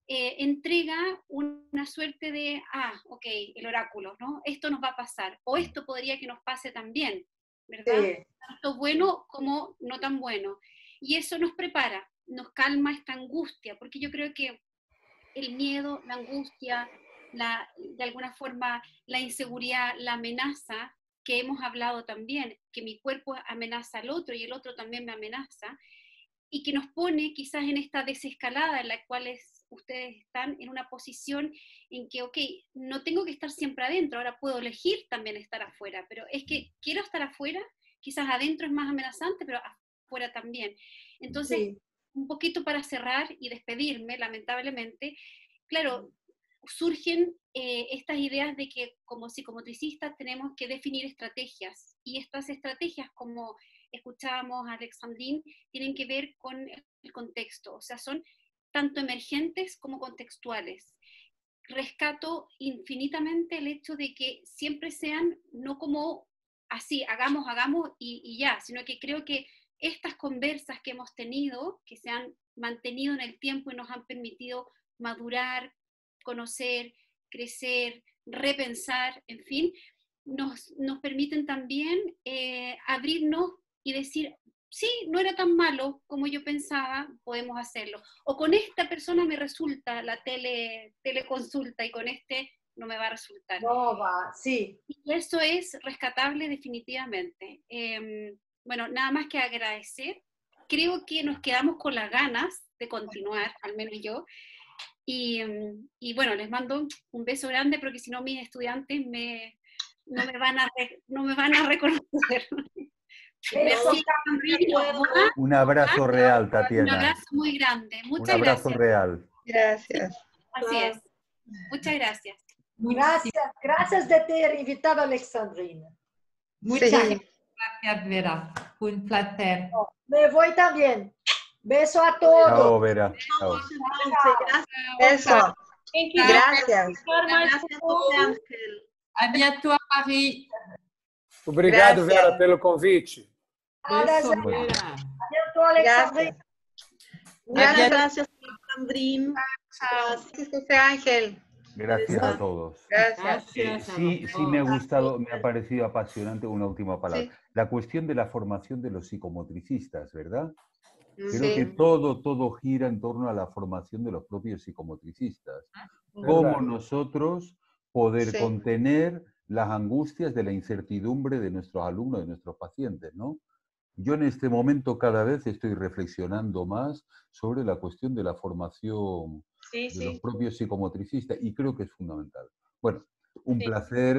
entrega una suerte de, ok, el oráculo, ¿no? Esto nos va a pasar, o esto podría que nos pase también, ¿verdad? Sí. Tanto bueno como no tan bueno. Y eso nos prepara, nos calma esta angustia, porque yo creo que el miedo, la angustia, de alguna forma la inseguridad, la amenaza, que hemos hablado también, que mi cuerpo amenaza al otro y el otro también me amenaza, y que nos pone quizás en esta desescalada en la cual ustedes están en una posición en que, ok, no tengo que estar siempre adentro, ahora puedo elegir también estar afuera, pero es que quiero estar afuera, quizás adentro es más amenazante, pero afuera también. Entonces, sí, un poquito para cerrar y despedirme, lamentablemente, claro, surgen estas ideas de que como psicomotricistas tenemos que definir estrategias, y estas estrategias, como escuchábamos a Alexandrine, tienen que ver con el contexto, o sea, son tanto emergentes como contextuales. rescato infinitamente el hecho de que siempre sean, no como así, hagamos y ya, sino que creo que estas conversas que hemos tenido, que se han mantenido en el tiempo y nos han permitido madurar, conocer, crecer, repensar, en fin, nos permiten también abrirnos y decir, sí, no era tan malo como yo pensaba, podemos hacerlo. O con esta persona me resulta la teleconsulta y con este no me va a resultar. No va, sí. Y eso es rescatable definitivamente. Bueno, nada más que agradecer. Creo que nos quedamos con las ganas de continuar, al menos yo. Y bueno, les mando un beso grande porque si no mis estudiantes no me van a reconocer. Un abrazo real, Tatiana. Un abrazo muy grande. Muchas Un abrazo gracias. real. Gracias. Así es. Muchas gracias. Gracias de ter invitado a Alexandrina. Muchas Sí. gracias, Vera. Fue un placer. Me voy también. Beso a todos. Chao, Vera. Chao. Eso. Gracias. Gracias, José Ángel. A bientôt, Paris. Obrigado, Gracias. Vera, pelo convite. Beso, Beso. Vera. Bientôt, Alexandrina. Gracias, Alexandrine. Gracias, José Ángel. Gracias a todos. Gracias. Sí me ha gustado, me ha parecido apasionante una última palabra. Sí. La cuestión de la formación de los psicomotricistas, ¿verdad? Creo Sí. que todo gira en torno a la formación de los propios psicomotricistas. Verdad. Cómo nosotros poder Sí. contener las angustias de la incertidumbre de nuestros alumnos, de nuestros pacientes, ¿no? Yo en este momento cada vez estoy reflexionando más sobre la cuestión de la formación de los propios psicomotricistas y creo que es fundamental. Bueno, un placer.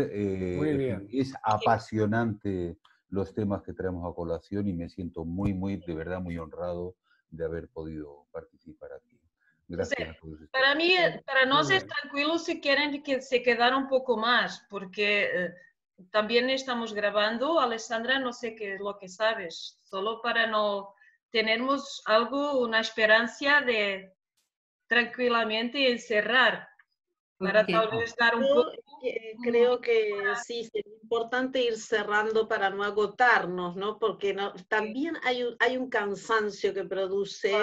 Muy bien. Es apasionante los temas que traemos a colación y me siento de verdad muy honrado de haber podido participar aquí. Gracias a todos ustedes. Para mí, para Muy nós es bien. tranquilo si quieren que se quedar un poco más, porque también estamos grabando. Alessandra, no sé qué es lo que sabes, solo para no tenermos algo, una esperanza de tranquilamente encerrar, para Ok. tal vez dar un Yo poco. creo que sí, sería importante ir cerrando para no agotarnos, ¿no? Porque también hay un cansancio que produce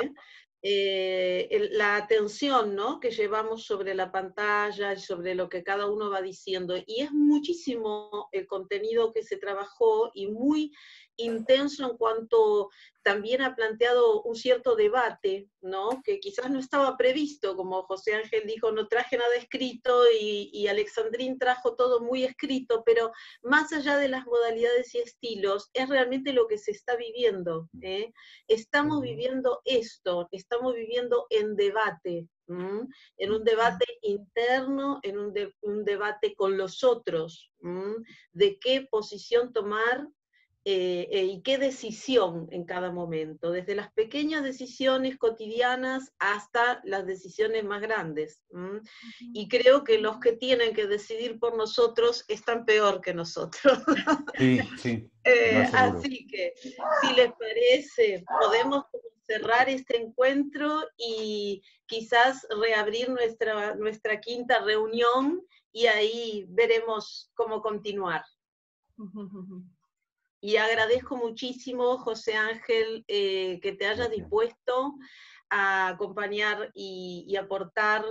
la atención, ¿no? Que llevamos sobre la pantalla y sobre lo que cada uno va diciendo. Y es muchísimo el contenido que se trabajó y muy intenso en cuanto también ha planteado un cierto debate, ¿no? Que quizás no estaba previsto, como José Ángel dijo, no traje nada escrito y Alexandrine trajo todo muy escrito, pero más allá de las modalidades y estilos, es realmente lo que se está viviendo, ¿eh? Estamos viviendo esto, estamos viviendo en debate, en un debate interno, en un debate con los otros, de qué posición tomar y qué decisión en cada momento, desde las pequeñas decisiones cotidianas hasta las decisiones más grandes. Y creo que los que tienen que decidir por nosotros están peor que nosotros. Sí, lo aseguro. Así que, si les parece, podemos cerrar este encuentro y quizás reabrir nuestra quinta reunión y ahí veremos cómo continuar. Y agradezco muchísimo, José Ángel, que te hayas dispuesto a acompañar y aportar,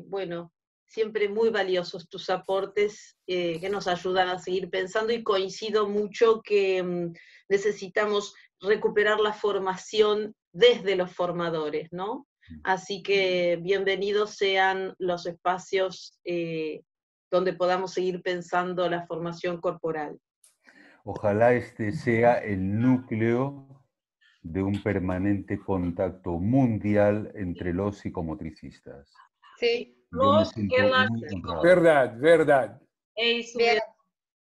bueno, siempre muy valiosos tus aportes que nos ayudan a seguir pensando, y coincido mucho que necesitamos recuperar la formación desde los formadores, ¿no? Así que bienvenidos sean los espacios donde podamos seguir pensando la formación corporal. Ojalá este sea el núcleo de un permanente contacto mundial entre los psicomotricistas. Sí. Yo me siento muy honrado. Verdad. Es Bien.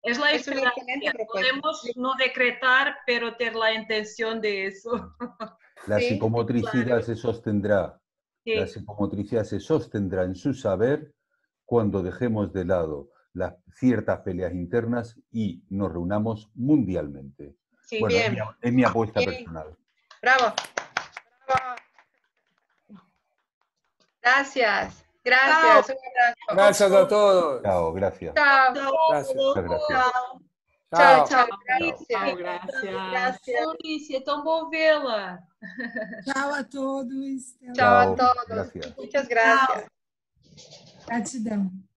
Es la Es una esperanza. excelente propuesta. Podemos no decretar, pero tener la intención de eso. La Sí, psicomotricidad claro. se sostendrá. Sí. La psicomotricidad se sostendrá en su saber cuando dejemos de lado las ciertas peleas internas y nos reunamos mundialmente. Sí. Bueno, bien. es mi apuesta Bien. personal. Bravo. Bravo. Gracias. Gracias, un abrazo. Gracias a todos. Chao, gracias. Chao. Gracias. Muchas gracias. Chao, Chao. chao. Tchau, Gracias. gracias. Gracias. Alicia, é tão bom vê-la. Tchau a todos. Chao a Chao, todos. gracias. Muchas gracias. Gratidão.